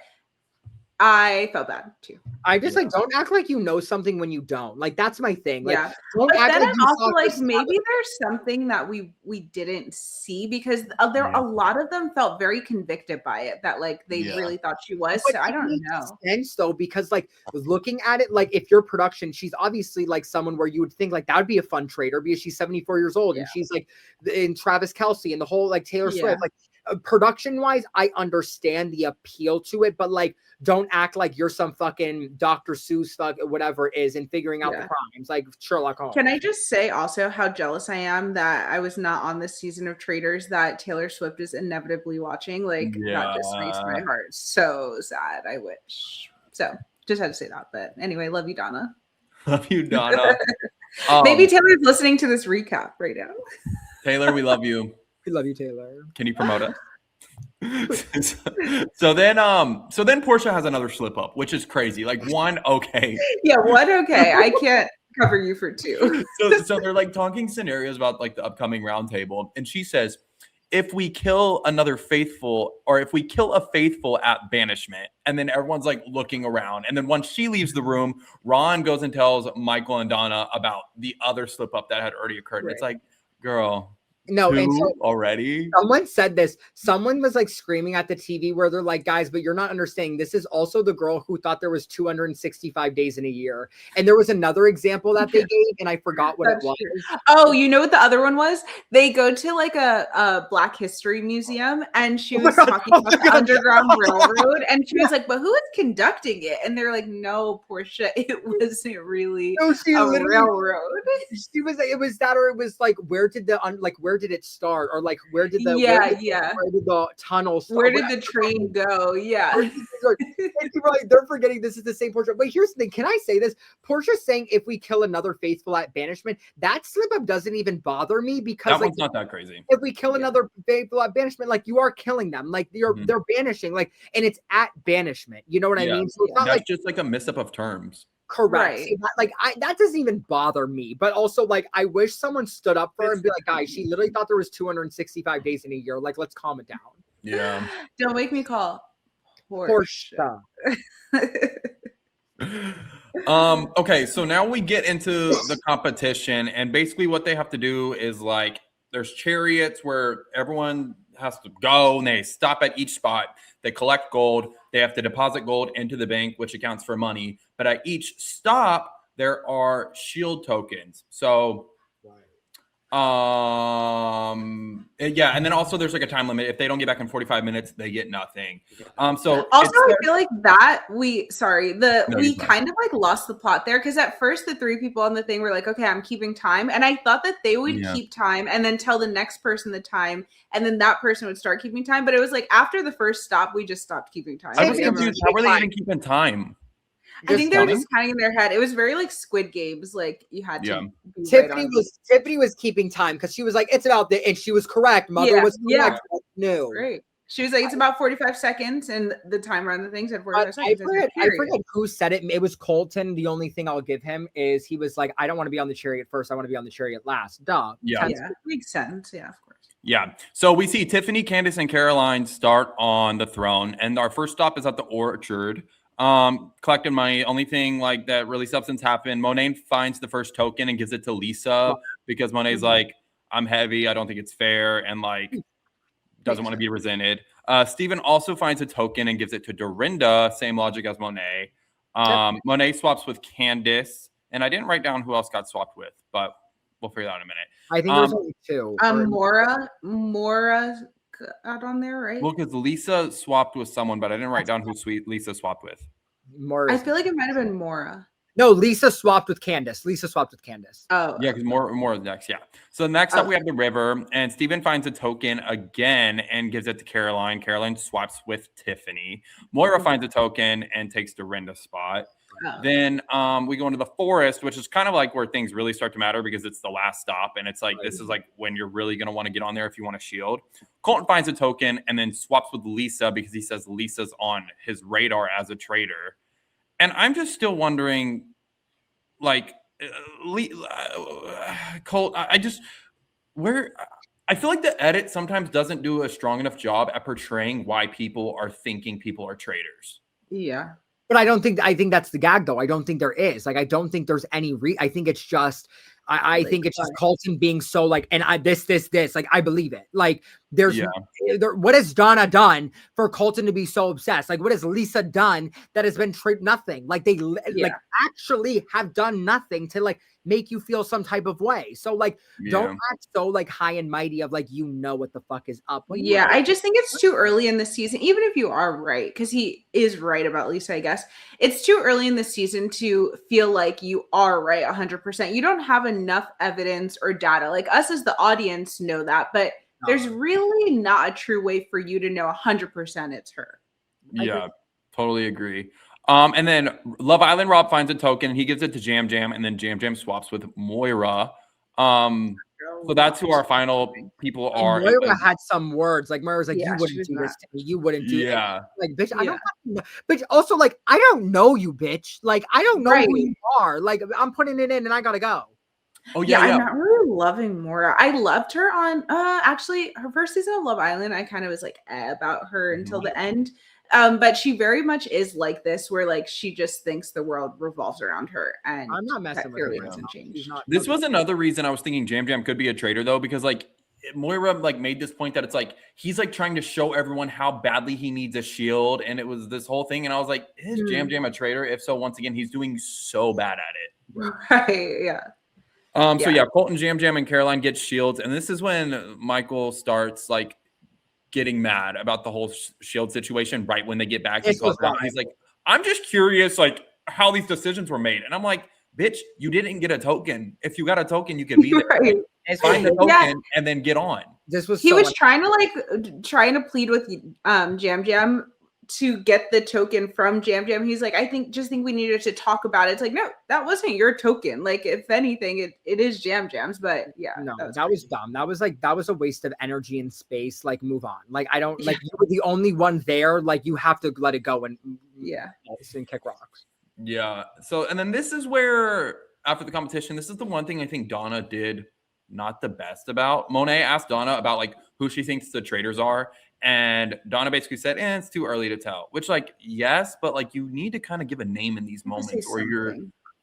I felt bad too. I just like don't act like you know something when you don't. Like that's my thing. Like don't but act then like I'm you also like maybe there's something that we didn't see because there a lot of them felt very convicted by it that like they really thought she was. But so I don't know. Sense though, because like looking at it, like if your production, she's obviously like someone where you would think like that would be a fun trader because she's 74 years old and she's like in Travis Kelce and the whole like Taylor Swift. Like production wise, I understand the appeal to it, but like don't act like you're some fucking Dr. Seuss whatever it is and figuring out the crimes like Sherlock Holmes. Can I just say also how jealous I am that I was not on this season of Traitors that Taylor Swift is inevitably watching? Like that just makes my heart so sad. I wish. So just had to say that. But anyway, love you, Donna. Love you, Donna. Maybe Taylor's listening to this recap right now. Taylor, we love you. We love you, Taylor. Can you promote us? so then Portia has another slip up, which is crazy. Like one, okay. Yeah, one, okay. I can't cover you for two. So they're like talking scenarios about like the upcoming roundtable, and she says, if we kill another faithful, or if we kill a faithful at banishment, and then everyone's like looking around, and then once she leaves the room, Ron goes and tells Michael and Donna about the other slip up that had already occurred. Right. It's like, girl. No, and so already someone said this. Someone was like screaming at the TV where they're like, guys, but you're not understanding. This is also the girl who thought there was 265 days in a year. And there was another example that they gave, and I forgot what it was. True. Oh, you know what the other one was? They go to like a Black History museum, and she was talking about the Underground Railroad, and she was like, but who is conducting it? And they're like, no, Portia, it wasn't really a railroad. She was like, it was that, or it was like, where did it start, or like where did the where did the tunnel start? Where did the train go? Yeah. They're forgetting this is the same Portia. But here's the thing. Can I say this? Portia's saying if we kill another faithful at banishment, that slip up doesn't even bother me because that one's not that crazy. If we kill another faithful at banishment, like you are killing them. Like they're banishing, like, and it's at banishment. You know what I mean? So it's not that's like just like a mix up of terms. Correct. Right. So that doesn't even bother me. But also, like, I wish someone stood up for her and be like, guys, she literally thought there was 265 days in a year. Like, let's calm it down. Yeah. Don't make me call Portia. Okay, so now we get into the competition, and basically what they have to do is like there's chariots where everyone has to go and they stop at each spot. They collect gold. They have to deposit gold into the bank, which accounts for money. But at each stop, there are shield tokens. So Yeah, and then also there's like a time limit. If they don't get back in 45 minutes, they get nothing. So also I feel like that we kind of like lost the plot there, because at first the three people on the thing were like, okay, I'm keeping time, and I thought that they would keep time and then tell the next person the time, and then that person would start keeping time. But it was like after the first stop, we just stopped keeping time. I was confused. How were they even keeping time? I think they were just counting in their head. It was very like Squid Games, like you had to. Tiffany was keeping time because she was like, "It's about and she was correct. Mother was correct. No, right. She was like, "It's about 45 seconds," and the timer on the thing said 45 seconds. I forget who said it. It was Colton. The only thing I'll give him is he was like, "I don't want to be on the chariot first. I want to be on the chariot last." Duh. Yeah, makes sense. Yeah, of course. Yeah. So we see Tiffany, Candace, and Caroline start on the throne, and our first stop is at the orchard. Collecting money. Only thing like that really substance happened. Monet finds the first token and gives it to Lisa because Monet's like, I'm heavy, I don't think it's fair, and like doesn't want to be resented. Steven also finds a token and gives it to Dorinda, same logic as Monet. Monet swaps with Candace, and I didn't write down who else got swapped with, but we'll figure that out in a minute. I think there's only two. Mora out on there, right? Well, because Lisa swapped with someone, but I didn't write down who Lisa swapped with. I feel like it might have been Mora. No, Lisa swapped with Candace. Oh, yeah, because Mora is next. Yeah. So next up, we have the river, and Steven finds a token again and gives it to Caroline. Caroline swaps with Tiffany. Moira finds a token and takes Dorinda's spot. Then we go into the forest, which is kind of like where things really start to matter because it's the last stop. And it's like, this is like when you're really going to want to get on there if you want a shield. Colton finds a token and then swaps with Lisa because he says Lisa's on his radar as a traitor. And I'm just still wondering, like, Colt, I feel like the edit sometimes doesn't do a strong enough job at portraying why people are thinking people are traitors. Yeah. But I think that's the gag, though. I don't think there is. Like, I don't think there's any I think it's just I think it's just Colton being so like, and this. Like, I believe it. Like, what has Donna done for Colton to be so obsessed? Like, what has Lisa done that has been nothing? Like, they like actually have done nothing to like make you feel some type of way. So like, don't act so like high and mighty of like, you know what the fuck is up. Well, I just think it's too early in the season, even if you are right, because he is right about Lisa, I guess. It's too early in the season to feel like you are right 100%. You don't have enough evidence or data. Like us as the audience know that, but there's really not a true way for you to know 100% it's her. Yeah, totally agree. And then Love Island Rob finds a token and he gives it to Jam Jam, and then Jam Jam swaps with Moira. So that's who our final people are. And Moira had some words. Like Moira's like, you wouldn't do this to me. You wouldn't do that. Like, bitch, I don't know. But also, like, I don't know you, bitch. Like, I don't know who you are. Like, I'm putting it in and I gotta go. Oh yeah, I'm not really loving Moira. I loved her on actually her first season of Love Island. I kind of was like about her until the end. But she very much is like this, where like she just thinks the world revolves around her, and I'm not messing with her. Hasn't changed. This was another reason I was thinking Jam Jam could be a traitor, though, because like Moira like made this point that it's like he's like trying to show everyone how badly he needs a shield, and it was this whole thing, and I was like, is Jam Jam a traitor? If so, once again, he's doing so bad at it. Right? Yeah. So Colton, Jam Jam, and Caroline get shields, and this is when Michael starts like getting mad about the whole shield situation. Right when they get back, he's like, I'm just curious, like how these decisions were made, and I'm like, bitch, you didn't get a token. If you got a token, you could be there. Right. Find the token and then get on. He was trying to plead with Jam Jam to get the token from Jam Jam. He's like, I think we needed to talk about it. It's like, no, that wasn't your token. Like, if anything, it is Jam Jam's. But that was dumb. That was a waste of energy and space. Like, move on. Like, I don't like you were the only one there. Like, you have to let it go and kick rocks. Yeah. So, and then this is where after the competition, this is the one thing I think Donna did not the best about. Monet asked Donna about like who she thinks the traitors are, and Donna basically said, it's too early to tell. Which, like, yes, but like you need to kind of give a name in these moments, or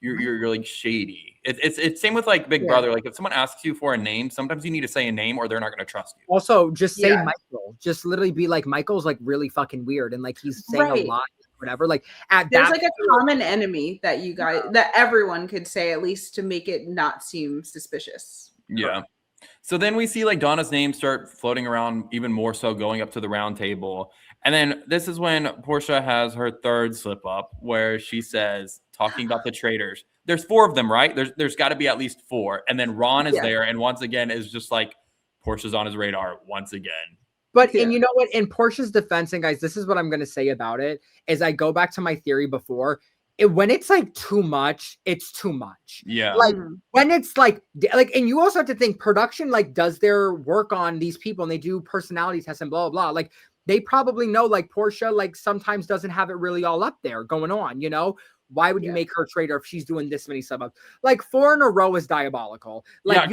you're like shady. It's same with like Big Brother. Like if someone asks you for a name, sometimes you need to say a name, or they're not going to trust you. Also, just say Michael. Just literally be like, Michael's like really fucking weird, and like he's saying a lot. Whatever, like there's like a common enemy that you guys that everyone could say at least to make it not seem suspicious. Yeah. So then we see like Donna's name start floating around even more so going up to the round table. And then this is when Portia has her third slip up where she says, talking about the traitors. There's 4 of them, right? There's got to be at least 4. And then Ron is there and once again is just like Portia's on his radar once again. But and you know what? In Portia's defense, and guys, this is what I'm going to say about it, is I go back to my theory before. When it's like too much, it's too much. Yeah. Like when it's like, and you also have to think production like does their work on these people and they do personality tests and blah, blah, blah. Like they probably know like Portia like sometimes doesn't have it really all up there going on, you know? Why would you make her traitor if she's doing this many sub-ups? Like 4 in a row is diabolical. Like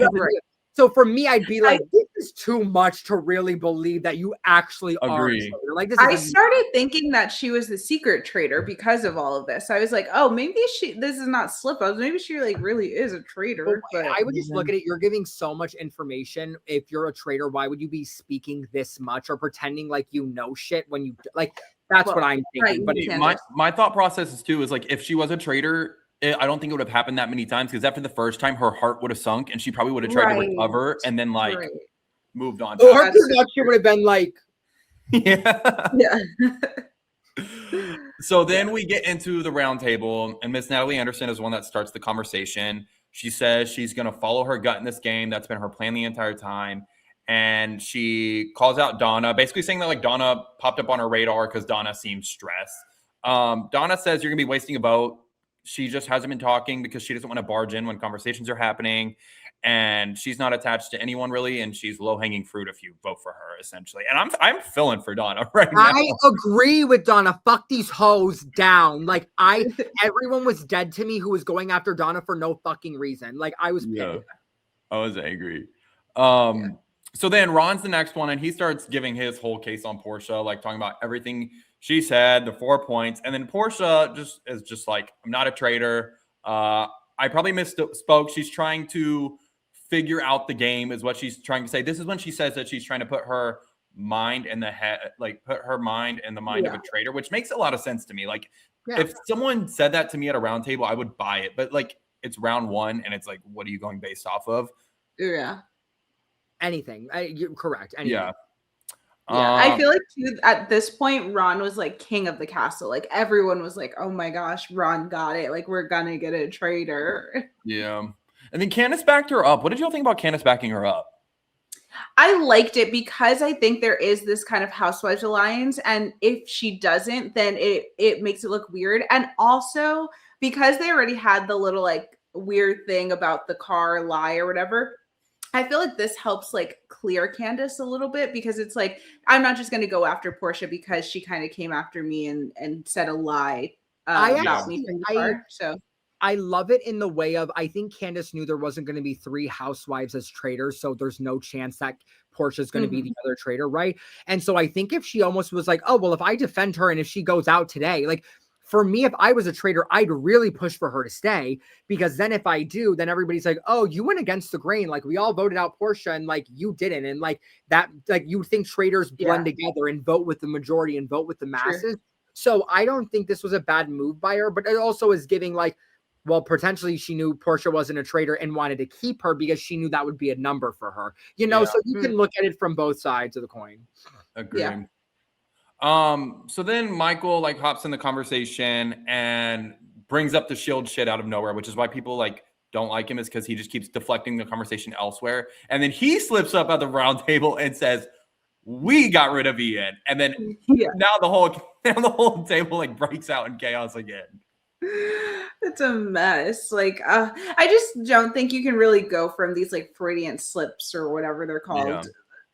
so for me, I'd be like, this is too much to really believe that you actually are a traitor. Like this. I started thinking that she was the secret traitor because of all of this. I was like, oh, maybe this is not slip ups. Maybe she like really is a traitor. But I would just look at it. You're giving so much information. If you're a traitor, why would you be speaking this much or pretending like you know shit when you like? That's what I'm thinking. But my thought process is too is like if she was a traitor, I don't think it would have happened that many times because after the first time, her heart would have sunk and she probably would have tried to recover and then like moved on. So her production would have been like, yeah. So then we get into the round table and Miss Natalie Anderson is the one that starts the conversation. She says she's going to follow her gut in this game. That's been her plan the entire time. And she calls out Donna, basically saying that like Donna popped up on her radar because Donna seems stressed. Donna says you're going to be wasting a vote. She just hasn't been talking because she doesn't want to barge in when conversations are happening. And she's not attached to anyone really. And she's low-hanging fruit if you vote for her, essentially. And I'm feeling for Donna right now. I agree with Donna. Fuck these hoes down. Like everyone was dead to me who was going after Donna for no fucking reason. Like I was pissed. I was angry. So then Ron's the next one and he starts giving his whole case on Portia, like talking about everything she said, the 4 points. And then Portia is just like, I'm not a traitor. I probably misspoke. She's trying to figure out the game is what she's trying to say. This is when she says that she's trying to put her mind in the head, like put her mind in the mind of a traitor, which makes a lot of sense to me. Like if someone said that to me at a round table, I would buy it. But like it's round 1 and it's like, what are you going based off of? Yeah. Anything. You're correct. Anything. Yeah. I feel like too, at this point, Ron was like king of the castle. Like everyone was like, "Oh my gosh, Ron got it! Like we're gonna get a traitor." Yeah, and then Candace backed her up. What did y'all think about Candace backing her up? I liked it because I think there is this kind of housewives alliance, and if she doesn't, then it makes it look weird. And also because they already had the little like weird thing about the car lie or whatever. I feel like this helps like clear Candace a little bit because it's like, I'm not just going to go after Portia because she kind of came after me and said a lie about me from the car. So I love it in the way of, I think Candace knew there wasn't going to be 3 housewives as traitors. So there's no chance that Portia's going to be the other traitor. Right. And so I think if she almost was like, oh, well, if I defend her and if she goes out today, like, for me, if I was a traitor, I'd really push for her to stay because then if I do, then everybody's like, oh, you went against the grain. Like we all voted out Portia and like you didn't. And like that, like you think traitors blend together and vote with the majority and vote with the masses. Sure. So I don't think this was a bad move by her, but it also is giving like, well, potentially she knew Portia wasn't a traitor and wanted to keep her because she knew that would be a number for her, you know? So you can look at it from both sides of the coin. Agreed. Yeah. So then Michael like hops in the conversation and brings up the shield shit out of nowhere, which is why people like don't like him is because he just keeps deflecting the conversation elsewhere. And then he slips up at the round table and says, we got rid of Ian. And then now the whole table like breaks out in chaos again. It's a mess. Like, I just don't think you can really go from these like Freudian slips or whatever they're called.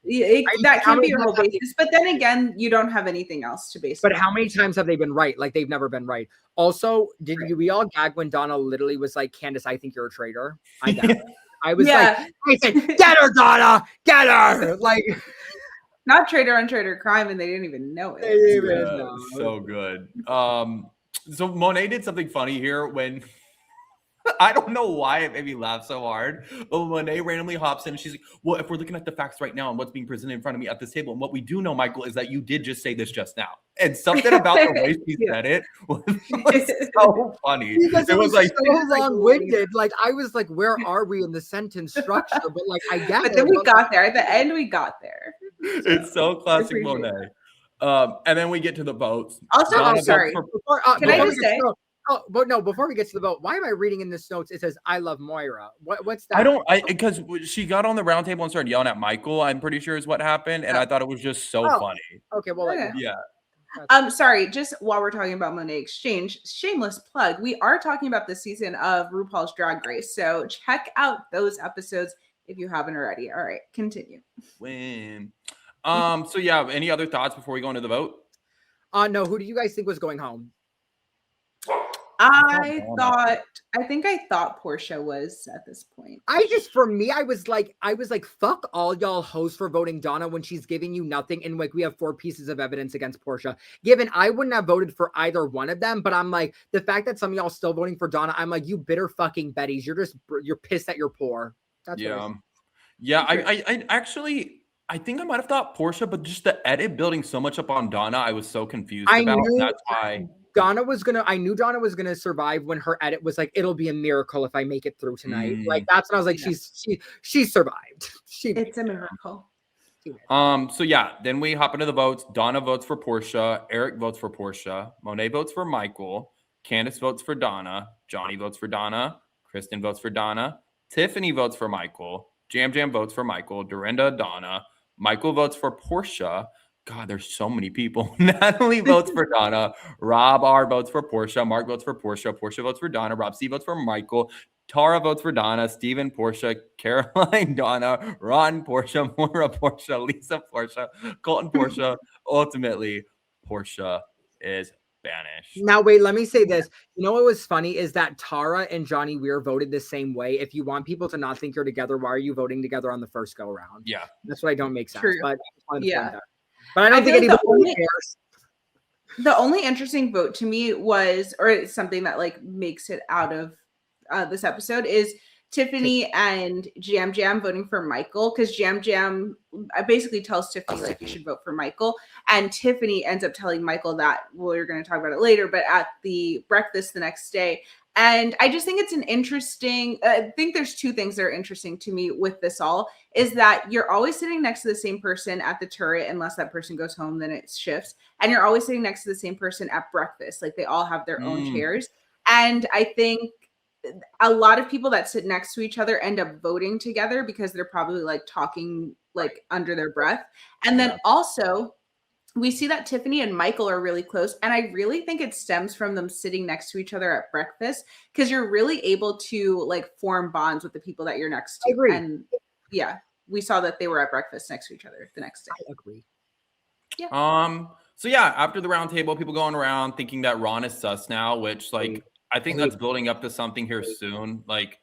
That can be your whole basis, but then again, you don't have anything else to base. But how many times have they been right? Like they've never been right. Also, we all gag when Donna literally was like, "Candace, I think you're a traitor." I was like, I said, "Get her, Donna, get her!" Like, not traitor on traitor crime, and they didn't even know it. So good. So Monet did something funny here when I don't know why it made me laugh so hard. But when Monet randomly hops in and she's like, well, if we're looking at the facts right now and what's being presented in front of me at this table, and what we do know, Michael, is that you did just say this just now. And something about the way she said it was so funny. Because it was like so long-winded. Like, I was like, where are we in the sentence structure? But like, I get but it. then we got there. At the end, we got there. It's so classic Monet. And then we get to the votes. Also, I'm sorry. Can I just say? But no, before we get to the vote, why am I reading in this notes? It says, I love Moira. What's that? Because she got on the round table and started yelling at Michael, I'm pretty sure is what happened. And I thought it was just so funny. Okay, well, yeah. Sorry, just while we're talking about Monet Exchange, shameless plug. We are talking about this season of RuPaul's Drag Race. So check out those episodes if you haven't already. All right, continue. Win. So yeah, any other thoughts before we go into the vote? No, who do you guys think was going home? I think I thought Portia was at this point. For me, I was like, fuck all y'all hosts for voting Donna when she's giving you nothing. And like, we have 4 pieces of evidence against Portia. Given I wouldn't have voted for either one of them, but I'm like, the fact that some of y'all still voting for Donna, I'm like, you bitter fucking Bettys. You're pissed that you're poor. That's I actually, I think I might have thought Portia, but just the edit building so much up on Donna, I was so confused about. That's why. I knew Donna was gonna survive when her edit was like, it'll be a miracle if I make it through tonight. Like, that's when I was like, she survived. It's a miracle. So yeah, then we hop into the votes. Donna votes for Portia, Eric votes for Portia, Monet votes for Michael, Candace votes for Donna, Johnny votes for Donna, Kristen votes for Donna, Tiffany votes for Michael, Jam Jam votes for Michael, Dorinda, Donna, Michael votes for Portia. God, there's so many people. Natalie votes for Donna. Rob R votes for Portia. Mark votes for Portia. Portia votes for Donna. Rob C votes for Michael. Tara votes for Donna. Steven Portia. Caroline Donna. Ron Portia. Moira Portia. Lisa Portia. Colton Portia. Ultimately, Portia is banished. Now, wait, let me say this. You know what was funny is that Tara and Johnny Weir voted the same way. If you want people to not think you're together, why are you voting together on the first go round? Yeah. That's what I don't make sense. True. But yeah. But I don't think anybody cares. The only interesting vote to me was, or something that like makes it out of this episode, is Tiffany and Jam Jam voting for Michael, because Jam Jam basically tells Tiffany like you should vote for Michael, and Tiffany ends up telling Michael that, well, you're going to talk about it later, but at the breakfast the next day. And I just think it's an interesting, I think there's 2 things that are interesting to me with this all, is that you're always sitting next to the same person at the turret, unless that person goes home, then it shifts. And you're always sitting next to the same person at breakfast. Like, they all have their own chairs. And I think a lot of people that sit next to each other end up voting together because they're probably like talking like under their breath. And then also, we see that Tiffany and Michael are really close. And I really think it stems from them sitting next to each other at breakfast, because you're really able to like form bonds with the people that you're next to. I agree. And yeah, we saw that they were at breakfast next to each other the next day. I agree. Yeah. So yeah, after the round table, people going around thinking that Ron is sus now, which like, I think that's building up to something here soon. Like,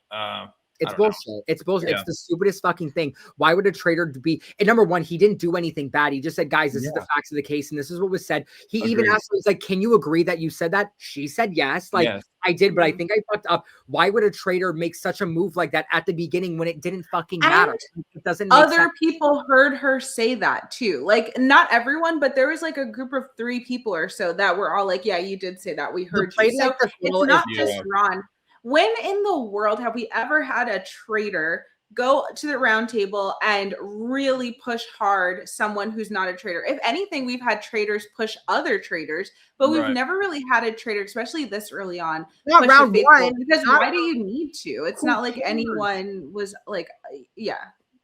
it's bullshit. It's bullshit. Yeah. It's the stupidest fucking thing. Why would a traitor be? And number one, he didn't do anything bad. He just said, guys, this is the facts of the case. And this is what was said. He even asked her, he's like, can you agree that you said that? She said yes. Like, yes. I did, but I think I fucked up. Why would a traitor make such a move like that at the beginning when it didn't fucking matter? It doesn't make other sense. People heard her say that too. Like, not everyone, but there was like a group of 3 people or so that were all like, yeah, you did say that. We heard you. So it's not just Ron. When in the world have we ever had a traitor go to the round table and really push hard someone who's not a traitor? If anything, we've had traitors push other traitors, but we've never really had a traitor, especially this early on. Not round 1. Because why do you need to? It's not like anyone was like, yeah,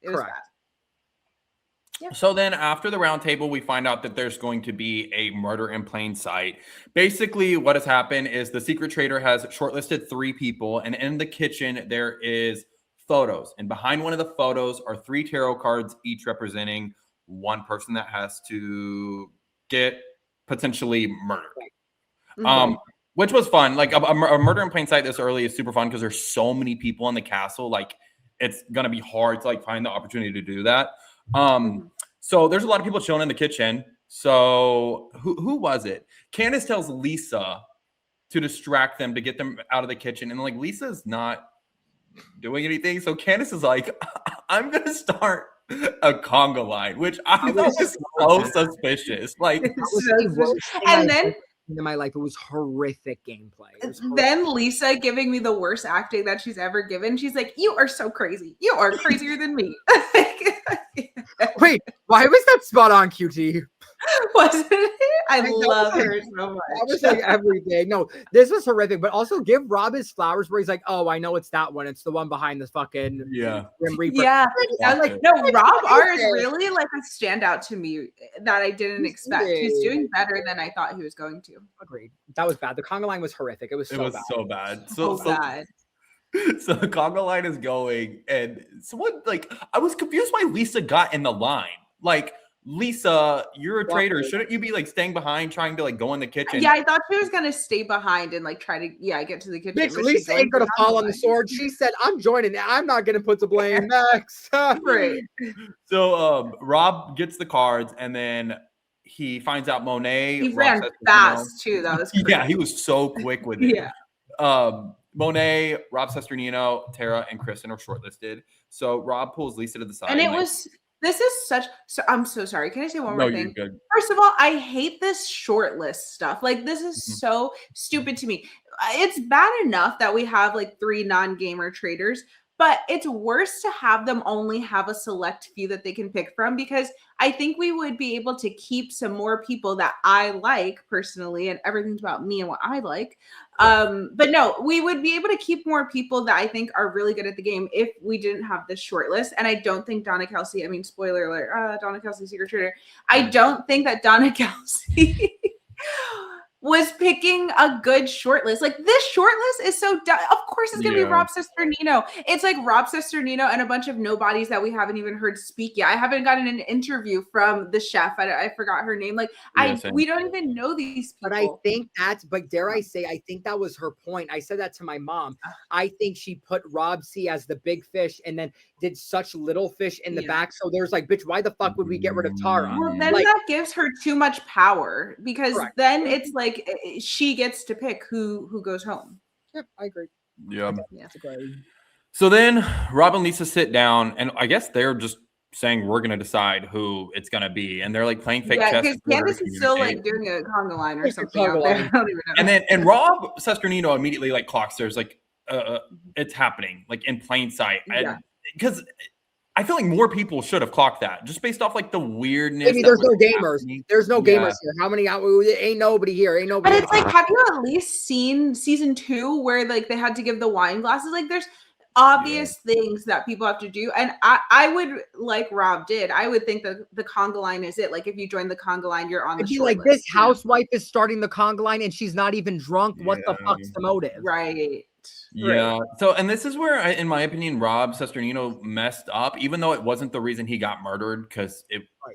it was bad. Yeah. So then after the round table, we find out that there's going to be a murder in plain sight. Basically, what has happened is the secret traitor has shortlisted 3 people, and in the kitchen, there is photos. And behind one of the photos are 3 tarot cards, each representing one person that has to get potentially murdered. Which was fun. Like a murder in plain sight this early is super fun because there's so many people in the castle. Like, it's going to be hard to like find the opportunity to do that. So there's a lot of people chilling in the kitchen. So who was it? Candace tells Lisa to distract them, to get them out of the kitchen. And like Lisa's not doing anything. So Candace is like, I'm going to start a conga line, which I thought was so suspicious. Like, and then in my life, it was horrific gameplay. Then Lisa giving me the worst acting that she's ever given. She's like, "You are so crazy. You are crazier than me." Wait, why was that spot on, QT? Wasn't it? I love her so much. That was like everything. No, this was horrific, but also give Rob his flowers where he's like, "Oh, I know it's that one. It's the one behind this fucking Grim Reaper." Yeah, I was like, no, Rob R is really like a standout to me that I didn't expect. He's doing better than I thought he was going to. Agreed. That was bad. The conga line was horrific. It was so bad. So bad. So the conga line is going, and someone like I was confused why Lisa got in the line. Like, Lisa, you're a traitor. Shouldn't you be like staying behind, trying to like go in the kitchen? Yeah, I thought she was gonna stay behind and like try to get to the kitchen. Bitch, Lisa ain't gonna fall on the sword. She said, "I'm joining. I'm not gonna put the blame next." Right. So Rob gets the cards, and then he finds out Monet. He ran fast too. That was crazy. Yeah, he was so quick with it. Monet, Rob Sesternino, Tara, and Kristen are shortlisted. So Rob pulls Lisa to the side. And it was. This is such. So I'm so sorry. Can I say one more thing? You're good. First of all, I hate this shortlist stuff. Like, this is so stupid to me. It's bad enough that we have like 3 non-gamer traders, but it's worse to have them only have a select few that they can pick from, because I think we would be able to keep some more people that I like personally, and everything's about me and what I like. But no, we would be able to keep more people that I think are really good at the game if we didn't have this short list. And I don't think Donna Kelsey, I mean, spoiler alert, Donna Kelsey, Secret Trader. I don't think that Donna Kelsey was picking a good short list. Like, this short list is so dumb. Of course it's gonna be Rob Sesternino. It's like Rob Sesternino and a bunch of nobodies that we haven't even heard speak yet. I haven't gotten an interview from the chef. I forgot her name. Like, we don't even know these people. But I think but dare I say, I think that was her point. I said that to my mom. I think she put Rob C as the big fish and then did such little fish in the back. So there's like, bitch, why the fuck would we get rid of Tara? Well, then that gives her too much power, because then it's like she gets to pick who goes home. Yep, I agree. Yeah. So then Rob and Lisa sit down, and I guess they're just saying we're gonna decide who it's gonna be, and they're like playing fake chess. Because Candace is still like doing a conga line or something out there. I don't even know. And Rob Sesternino immediately like clocks. There's like it's happening like in plain sight. Because I feel like more people should have clocked that, just based off like the weirdness. Maybe there's no gamers. There's no gamers here. How many? Ain't nobody here. Ain't nobody. But it's like, have you at least seen season 2 where like they had to give the wine glasses? Like, there's obvious things that people have to do, and I would, like Rob did, I would think that the conga line is it. Like, if you join the conga line, you're on the short like list. This housewife is starting the conga line and she's not even drunk. What the fuck's the motive? Right. Yeah. So, and this is where, in my opinion, Rob Sesternino messed up, even though it wasn't the reason he got murdered, because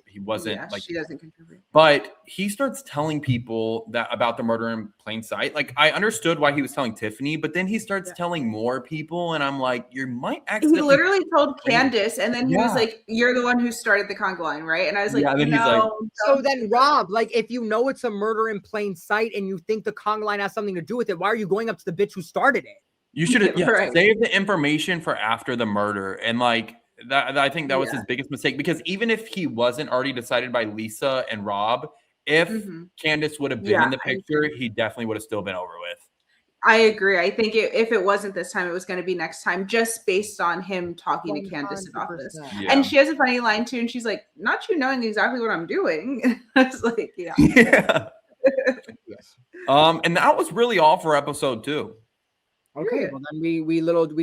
he wasn't like she doesn't contribute. But he starts telling people that about the murder in plain sight. Like, I understood why he was telling Tiffany, but then he starts telling more people, and I'm like, you might accidentally. He literally told Candace, and then he was like, "You're the one who started the conga line, right?" And I was like, and then "No." he's like, so then, Rob, like, if you know it's a murder in plain sight and you think the conga line has something to do with it, why are you going up to the bitch who started it? You should have saved the information for after the murder. And like that, I think that was his biggest mistake, because even if he wasn't already decided by Lisa and Rob, if Candace would have been in the picture, he definitely would have still been over with. I agree. I think if it wasn't this time, it was going to be next time, just based on him talking to Candace about this. Yeah. And she has a funny line too, and she's like, "Not you knowing exactly what I'm doing." I was like, yeah. And that was really all for episode 2. Okay, well then we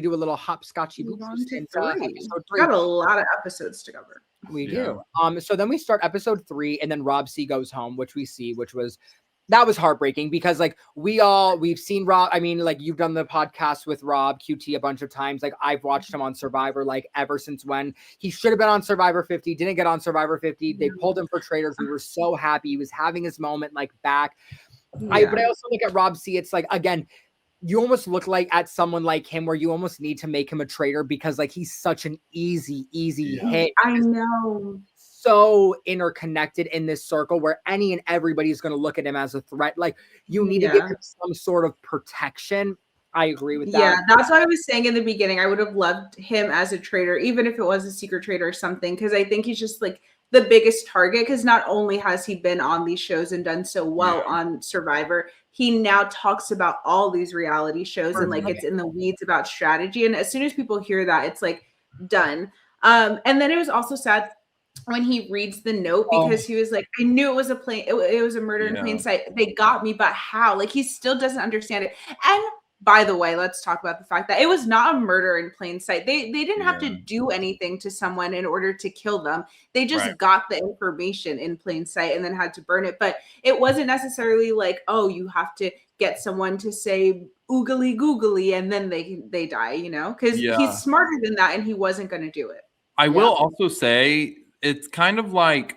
do a little hopscotchy boop into episode 3. Got a lot of episodes to cover. We do. So then we start episode 3, and then Rob C goes home, which was heartbreaking, because like we've seen Rob. I mean, like, you've done the podcast with Rob QT a bunch of times. Like, I've watched him on Survivor like ever since when he should have been on Survivor 50, didn't get on Survivor 50. They pulled him for Traitors. We were so happy he was having his moment like back. But I also look at Rob C. It's like, again, you almost look like at someone like him where you almost need to make him a traitor, because like he's such an easy hit. I know. so interconnected in this circle where any and everybody is going to look at him as a threat. Like, you need to give him some sort of protection. I agree with that. Yeah, that's what I was saying in the beginning. I would have loved him as a traitor, even if it was a secret traitor or something, because I think he's just like the biggest target. Because not only has he been on these shows and done so well on Survivor, he now talks about all these reality shows and like it's in the weeds about strategy. And as soon as people hear that, it's like done. And then it was also sad when he reads the note because he was like, I knew it was it was a murder in plain sight. They got me, but how? Like, he still doesn't understand it. And by the way, let's talk about the fact that it was not a murder in plain sight. They didn't have to do anything to someone in order to kill them. They just got the information in plain sight and then had to burn it. But it wasn't necessarily like, oh, you have to get someone to say oogly googly and then they die, you know? Because he's smarter than that and he wasn't going to do it. I will also say it's kind of like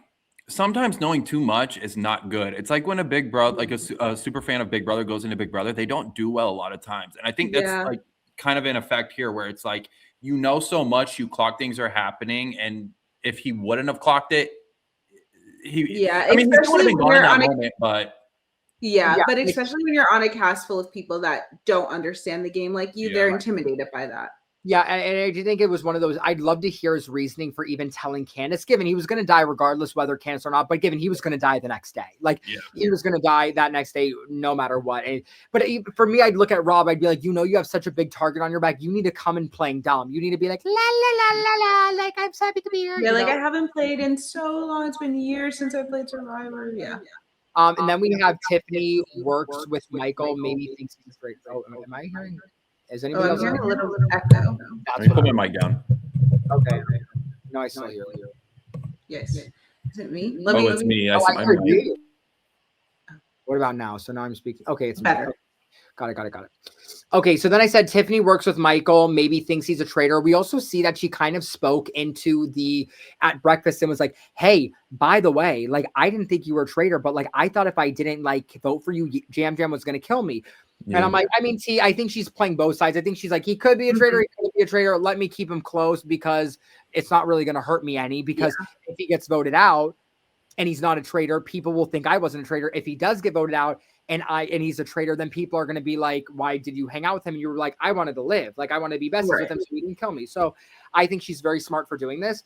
sometimes knowing too much is not good. It's like when a Big Brother, like a super fan of Big Brother goes into Big Brother, they don't do well a lot of times. And I think that's like kind of in effect here where it's like, you know, so much, you clock things are happening. And if he wouldn't have clocked it, I mean, he would have been gone in that moment, but. But especially when you're on a cast full of people that don't understand the game like you, they're intimidated by that. Yeah, and I do think it was one of those. I'd love to hear his reasoning for even telling Candace, given he was going to die regardless whether Candace or not, but given he was going to die the next day. Like, he was going to die that next day no matter what. But for me, I'd look at Rob, I'd be like, you know, you have such a big target on your back. You need to come in playing dumb. You need to be like, la, la, la, la, la, like, I'm so happy to be here. Yeah, like, I haven't played in so long. It's been years since I played Survivor. Yeah. And then we have Tiffany works with Michael, maybe thinks he's great. Oh, am I hearing? Is anybody else hearing a little echo? Let me put my mic down. Okay. No, I still hear you. Yes. Is it me? It's me. I heard you. What about now? So now I'm speaking. Okay, it's better. Me. Got it. Okay, so then I said Tiffany works with Michael, maybe thinks he's a traitor. We also see that she kind of spoke into at breakfast and was like, hey, by the way, like, I didn't think you were a traitor, but like, I thought if I didn't like vote for you, Jam Jam was going to kill me. Yeah. And I'm like, I mean, T, I think she's playing both sides. I think she's like, he could be a traitor, he could be a traitor. Let me keep him close because it's not really going to hurt me any. Because if he gets voted out and he's not a traitor, people will think I wasn't a traitor. If he does get voted out and he's a traitor, then people are going to be like, why did you hang out with him? And you were like, I wanted to live. Like, I want to be besties with him so he didn't kill me. So I think she's very smart for doing this.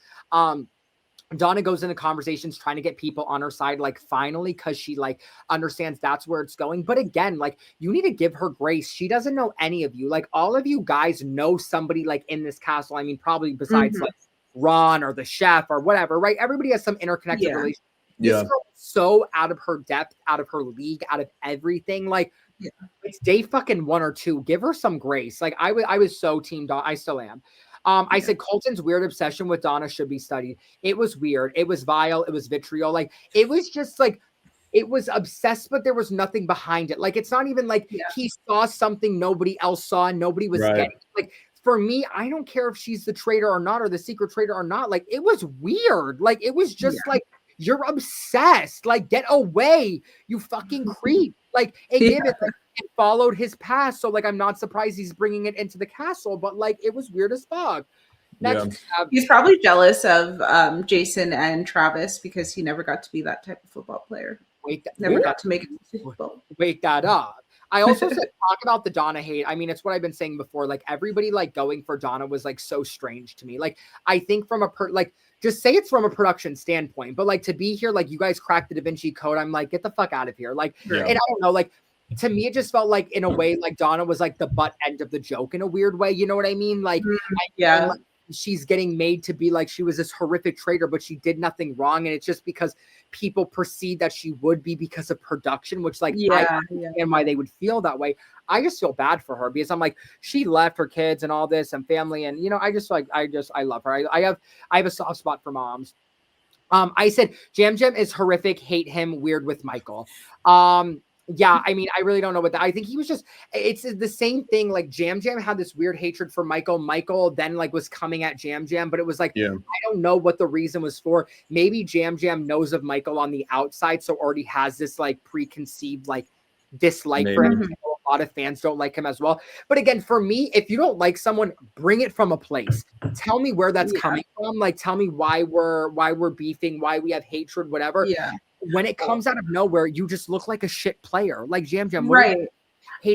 Donna goes into conversations trying to get people on her side, like, finally, because she like understands that's where it's going. But again, like, you need to give her grace. She doesn't know any of you. Like, all of you guys know somebody like in this castle. I mean, probably besides like Ron or the chef or whatever, right? Everybody has some interconnected relationship. This girl is so out of her depth, out of her league, out of everything. Like, it's day fucking 1 or 2. Give her some grace. Like, I was so team Donna. I still am. I said Colton's weird obsession with Donna should be studied. It was weird. It was vile. It was vitriol. Like, it was just like, it was obsessed, but there was nothing behind it. Like, it's not even like he saw something nobody else saw and nobody was getting. Like, for me, I don't care if she's the traitor or not, or the secret traitor or not. Like, it was weird. Like, it was just like, you're obsessed. Like, get away, you fucking creep. Like, it followed his past. So, like, I'm not surprised he's bringing it into the castle, but like, it was weird as fuck. Next, he's probably jealous of Jason and Travis because he never got to be that type of football player. Never got to make it to Super Bowl. Wake that up. I also said talk about the Donna hate. I mean, it's what I've been saying before. Like, everybody like going for Donna was like so strange to me. Like, I think from just say it's from a production standpoint, but like, to be here, like, you guys cracked the Da Vinci Code. I'm like, get the fuck out of here. Like, and I don't know, like, to me, it just felt like, in a way, like, Donna was like the butt end of the joke in a weird way. You know what I mean? Like, like, she's getting made to be like she was this horrific traitor, but she did nothing wrong. And it's just because people perceive that she would be because of production, which like, I understand why they would feel that way. I just feel bad for her because I'm like, she left her kids and all this and family. And, you know, I love her. I have a soft spot for moms. I said, Jam Jam is horrific. Hate him. Weird with Michael. Yeah, I mean, I really don't know what that. I think he was just, it's the same thing. Like, Jam Jam had this weird hatred for Michael. Michael then like was coming at Jam Jam, but it was like, I don't know what the reason was for. Maybe Jam Jam knows of Michael on the outside, so already has this like preconceived like dislike for him. a lot of fans don't like him as well. But again, for me, if you don't like someone, bring it from a place. Tell me where that's coming from. Like, tell me why we're beefing, why we have hatred, whatever. Yeah. When it comes out of nowhere, you just look like a shit player. Like Jam Jam, Right.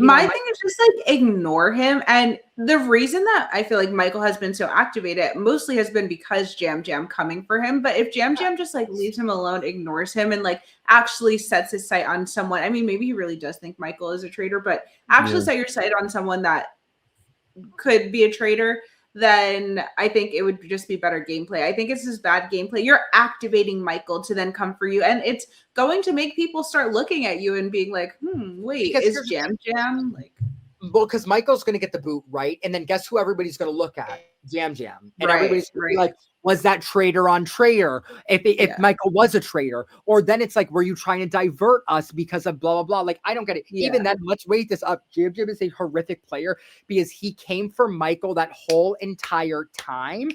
My thing is just like ignore him. And the reason that I feel like Michael has been so activated mostly has been because Jam Jam coming for him. But if Jam Jam just like leaves him alone, ignores him, and like actually sets his sight on someone, I mean, maybe he really does think Michael is a traitor, but actually set your sight on someone that could be a traitor, then I think it would just be better gameplay. I think it's just bad gameplay. You're activating Michael to then come for you, and it's going to make people start looking at you and being like, wait, because is Jam Jam like? Well, because Michael's going to get the boot, right? And then guess who everybody's going to look at? Jam Jam. And everybody's going to be like, was that traitor on traitor? If Michael was a traitor, or then it's like, were you trying to divert us because of blah, blah, blah? Like, I don't get it. Even then, let's wait this up. Jam Jam is a horrific player because he came for Michael that whole entire time.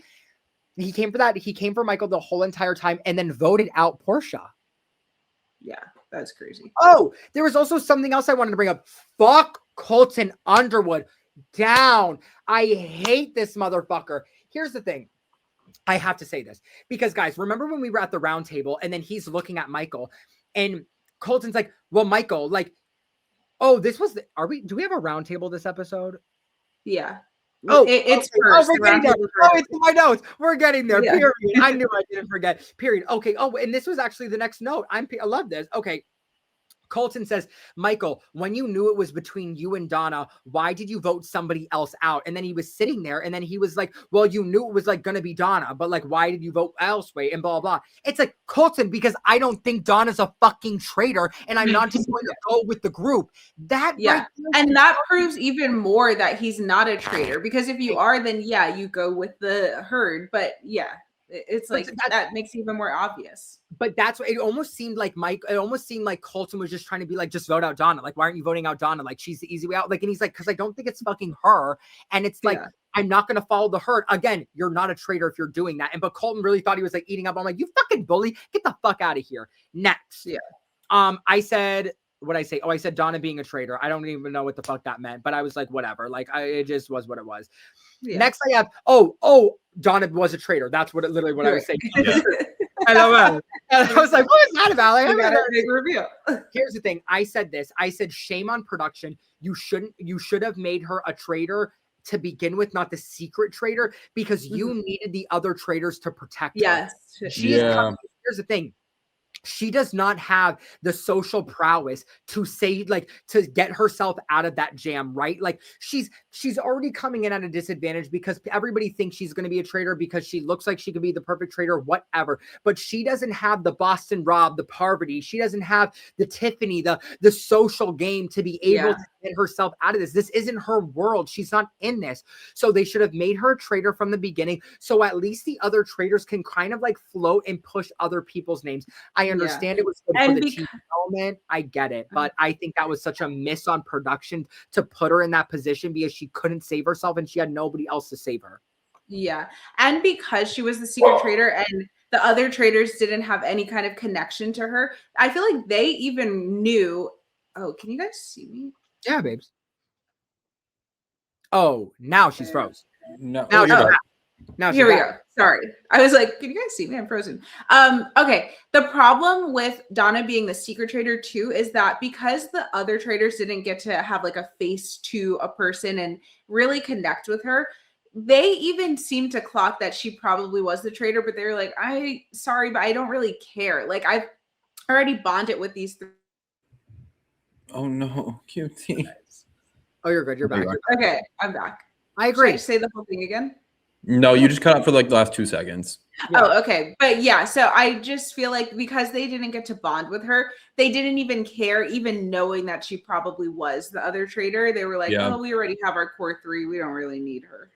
He came for that. He came for Michael the whole entire time and then voted out Portia. Yeah, that's crazy. Oh, there was also something else I wanted to bring up. Fuck Colton Underwood down. I hate this motherfucker. Here's the thing. I have to say this because, guys, remember when we were at the round table and then he's looking at Michael and Colton's like, well, Michael, like, oh, this was do we have a round table this episode? Yeah. Oh, it's okay. first. We're getting there. Oh, it's in my notes. We're getting there. Yeah. Period. I knew I didn't forget. Period. Okay. Oh, and this was actually the next note. I love this. Okay. Colton says, Michael, when you knew it was between you and Donna, why did you vote somebody else out? And then he was sitting there and then he was like, well, you knew it was like going to be Donna, but like, why did you vote elsewhere? And blah, blah, blah. It's like, Colton, because I don't think Donna's a fucking traitor and I'm not just going to go with the group. That and that proves even more that he's not a traitor, because if you are, then you go with the herd. But it's like that makes it even more obvious. But that's what it almost seemed like. It almost seemed like Colton was just trying to be like, just vote out Donna. Like, why aren't you voting out Donna? Like, she's the easy way out. Like, and he's like, because I don't think it's fucking her. And it's like, I'm not going to follow the herd. Again, you're not a traitor if you're doing that. But Colton really thought he was like eating up. I'm like, you fucking bully, get the fuck out of here. Next. I said, what I say? Oh, I said Donna being a traitor. I don't even know what the fuck that meant, but I was like, whatever. Like, it just was what it was. Next, I have, Donna was a traitor. That's what I was saying. I know. And I was like, what is that about? Like, got a big reveal. Here's the thing. I said this. I said, shame on production. You should have made her a traitor to begin with, not the secret traitor, because you needed the other traitors to protect her. Here's the thing. She does not have the social prowess to say, like, to get herself out of that jam, right? Like, she's already coming in at a disadvantage because everybody thinks she's going to be a traitor because she looks like she could be the perfect traitor, whatever. But she doesn't have the Boston Rob, the Parvati. She doesn't have the Tiffany, the social game to be able to get herself out of this. This isn't her world. She's not in this. So they should have made her a traitor from the beginning. So at least the other traitors can kind of like float and push other people's names. I understand it was good for the team element. I get it. But I think that was such a miss on production to put her in that position because she couldn't save herself and she had nobody else to save her. Yeah. And because she was the secret traitor and the other traitors didn't have any kind of connection to her, I feel like they even knew. Oh, can you guys see me? Yeah, babes. Oh, now she's froze. No. Now here we go. Sorry. I was like, can you guys see me? I'm frozen. Okay. The problem with Donna being the secret traitor too is that because the other traitors didn't get to have like a face to a person and really connect with her, they even seemed to clock that she probably was the traitor, but they were like, sorry, but I don't really care. Like, I've already bonded with these three. Oh no, QT. Oh, you're good. You're back. Okay, I'm back. I agree. Should I say the whole thing again? No, you just cut out for like the last 2 seconds. Oh, okay. But so I just feel like because they didn't get to bond with her, they didn't even care, even knowing that she probably was the other traitor. They were like, oh, we already have our core 3. We don't really need her.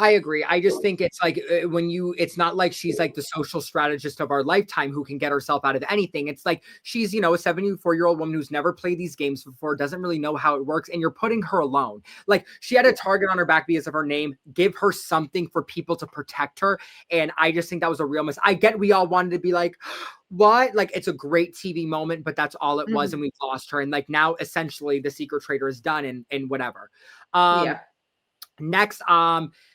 I agree. I just think it's like it's not like she's like the social strategist of our lifetime who can get herself out of anything. It's like she's, a 74-year-old woman who's never played these games before, doesn't really know how it works, and you're putting her alone. Like she had a target on her back because of her name. Give her something for people to protect her. And I just think that was a real miss. I get we all wanted to be like, what? Like it's a great TV moment, but that's all it was, and we've lost her. And like now essentially the secret traitor is done and whatever. Next,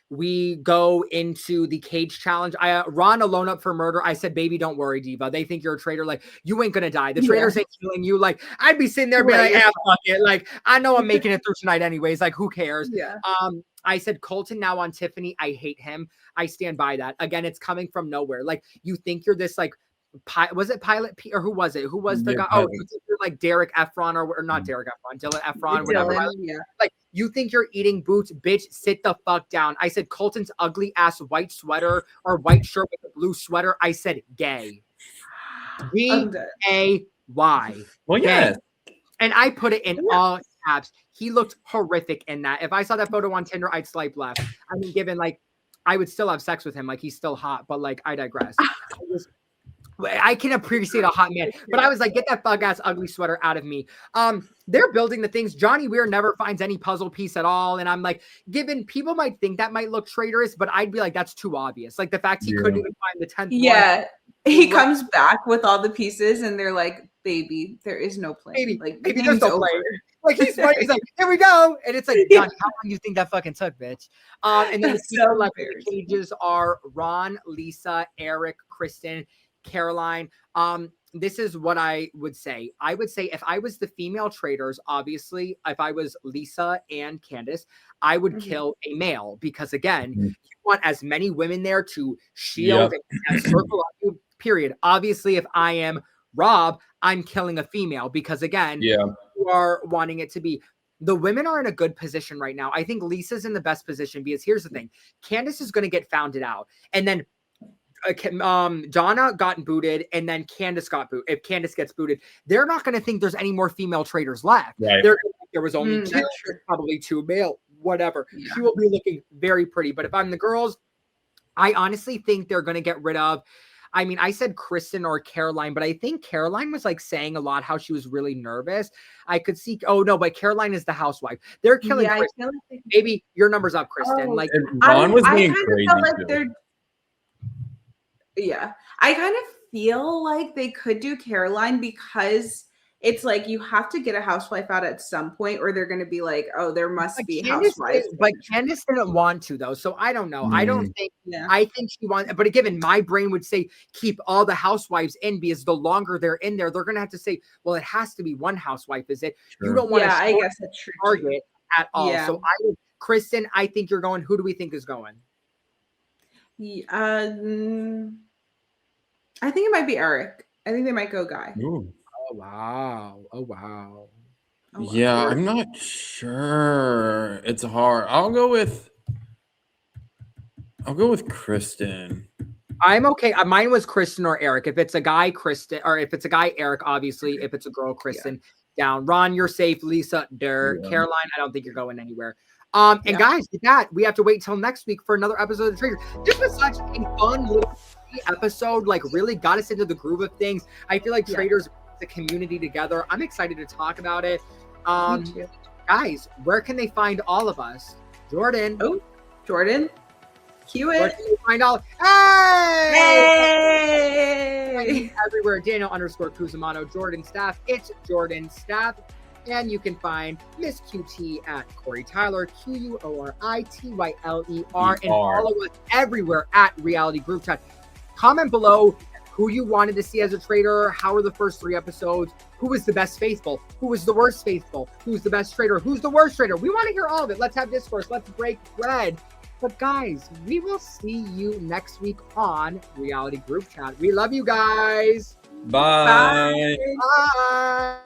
we go into the cage challenge. Ron alone up for murder. I said, baby, don't worry, Diva. They think you're a traitor. Like, you ain't gonna die. The traitors ain't killing you. Like, I'd be sitting there being like, fuck it. Like, I know I'm making it through tonight anyways. Like, who cares? Yeah. I said Colton now on Tiffany. I hate him. I stand by that. Again, it's coming from nowhere. Like, you think you're this like was it Pilot P or who was it? Who was the guy? Oh, you think you're like Derek Efron or not Derek Efron, Dylan Efron, whatever. Like you think you're eating boots, bitch, sit the fuck down. I said Colton's ugly ass white sweater or white shirt with a blue sweater. I said gay. Gay. Well, yeah. And I put it in all caps. He looked horrific in that. If I saw that photo on Tinder, I'd swipe left. I mean, given like I would still have sex with him, like he's still hot, but like I digress. I can appreciate a hot man, but I was like, get that bug ass ugly sweater out of me. They're building the things. Johnny Weir never finds any puzzle piece at all. And I'm like, given people might think that might look traitorous, but I'd be like, that's too obvious. Like the fact he couldn't even find the 10th one. He comes back with all the pieces and they're like, baby, there is no plan. Like, baby, there's no plan. Like he's funny. He's like, here we go. And it's like, Johnny, how long do you think that fucking took, bitch? And then the people left in the cages are Ron, Lisa, Eric, Kristen, Caroline. This is what I would say. I would say if I was the female traitors, obviously, if I was Lisa and Candace, I would kill a male because again, you want as many women there to shield and circle up you, period. Obviously, if I am Rob, I'm killing a female because again, you are wanting it to be. The women are in a good position right now. I think Lisa's in the best position because here's the thing. Candace is going to get founded out. And then Donna got booted and then Candace got booted. If Candace gets booted, they're not going to think there's any more female traitors left. Right. There was only two, probably two male, whatever. Yeah. She will be looking very pretty. But if I'm the girls, I honestly think they're going to get rid of, I mean, I said Kristen or Caroline, but I think Caroline was like saying a lot how she was really nervous. I could see, oh no, but Caroline is the housewife. They're killing Kristen. Maybe your number's up, Kristen. Like Ron was being crazy. I kind of feel like they could do Caroline because it's like you have to get a housewife out at some point or they're going to be like, oh, there must be housewives. But Candace didn't want to though. So I don't know. I don't think, I think she wants, but again, my brain would say keep all the housewives in because the longer they're in there, they're going to have to say, well, it has to be one housewife, is it? You don't want to I guess that's true. Target at all. So Kristen, I think you're going, who do we think is going? I think it might be Eric. I think they might go Guy. Ooh. Oh wow. Oh wow. Yeah, I'm not sure. It's hard. I'll go with Kristen. I'm okay. Mine was Kristen or Eric. If it's a guy, Kristen, or if it's a guy, Eric, obviously. If it's a girl, Kristen. Down. Ron, you're safe. Lisa, Caroline, I don't think you're going anywhere. And guys, with that, we have to wait till next week for another episode of The Traitors. This was such a fun little episode, like really got us into the groove of things. I feel like Traitors, the community together. I'm excited to talk about it. Me too. Guys, where can they find all of us? Jordan. Oh, Jordan. Cue it. Where can they find all? Hey! Everywhere. Daniel _Cusimano. Jordan Staff. It's Jordan Staff. And you can find Miss QT at Corey Tyler, QUORITYLER, and follow us everywhere at Reality Group Chat. Comment below who you wanted to see as a traitor. How were the first 3 episodes? Who was the best faithful? Who was the worst faithful? Who's the best traitor? Who's the worst traitor? We want to hear all of it. Let's have discourse. Let's break bread. But guys, we will see you next week on Reality Group Chat. We love you guys. Bye. Bye.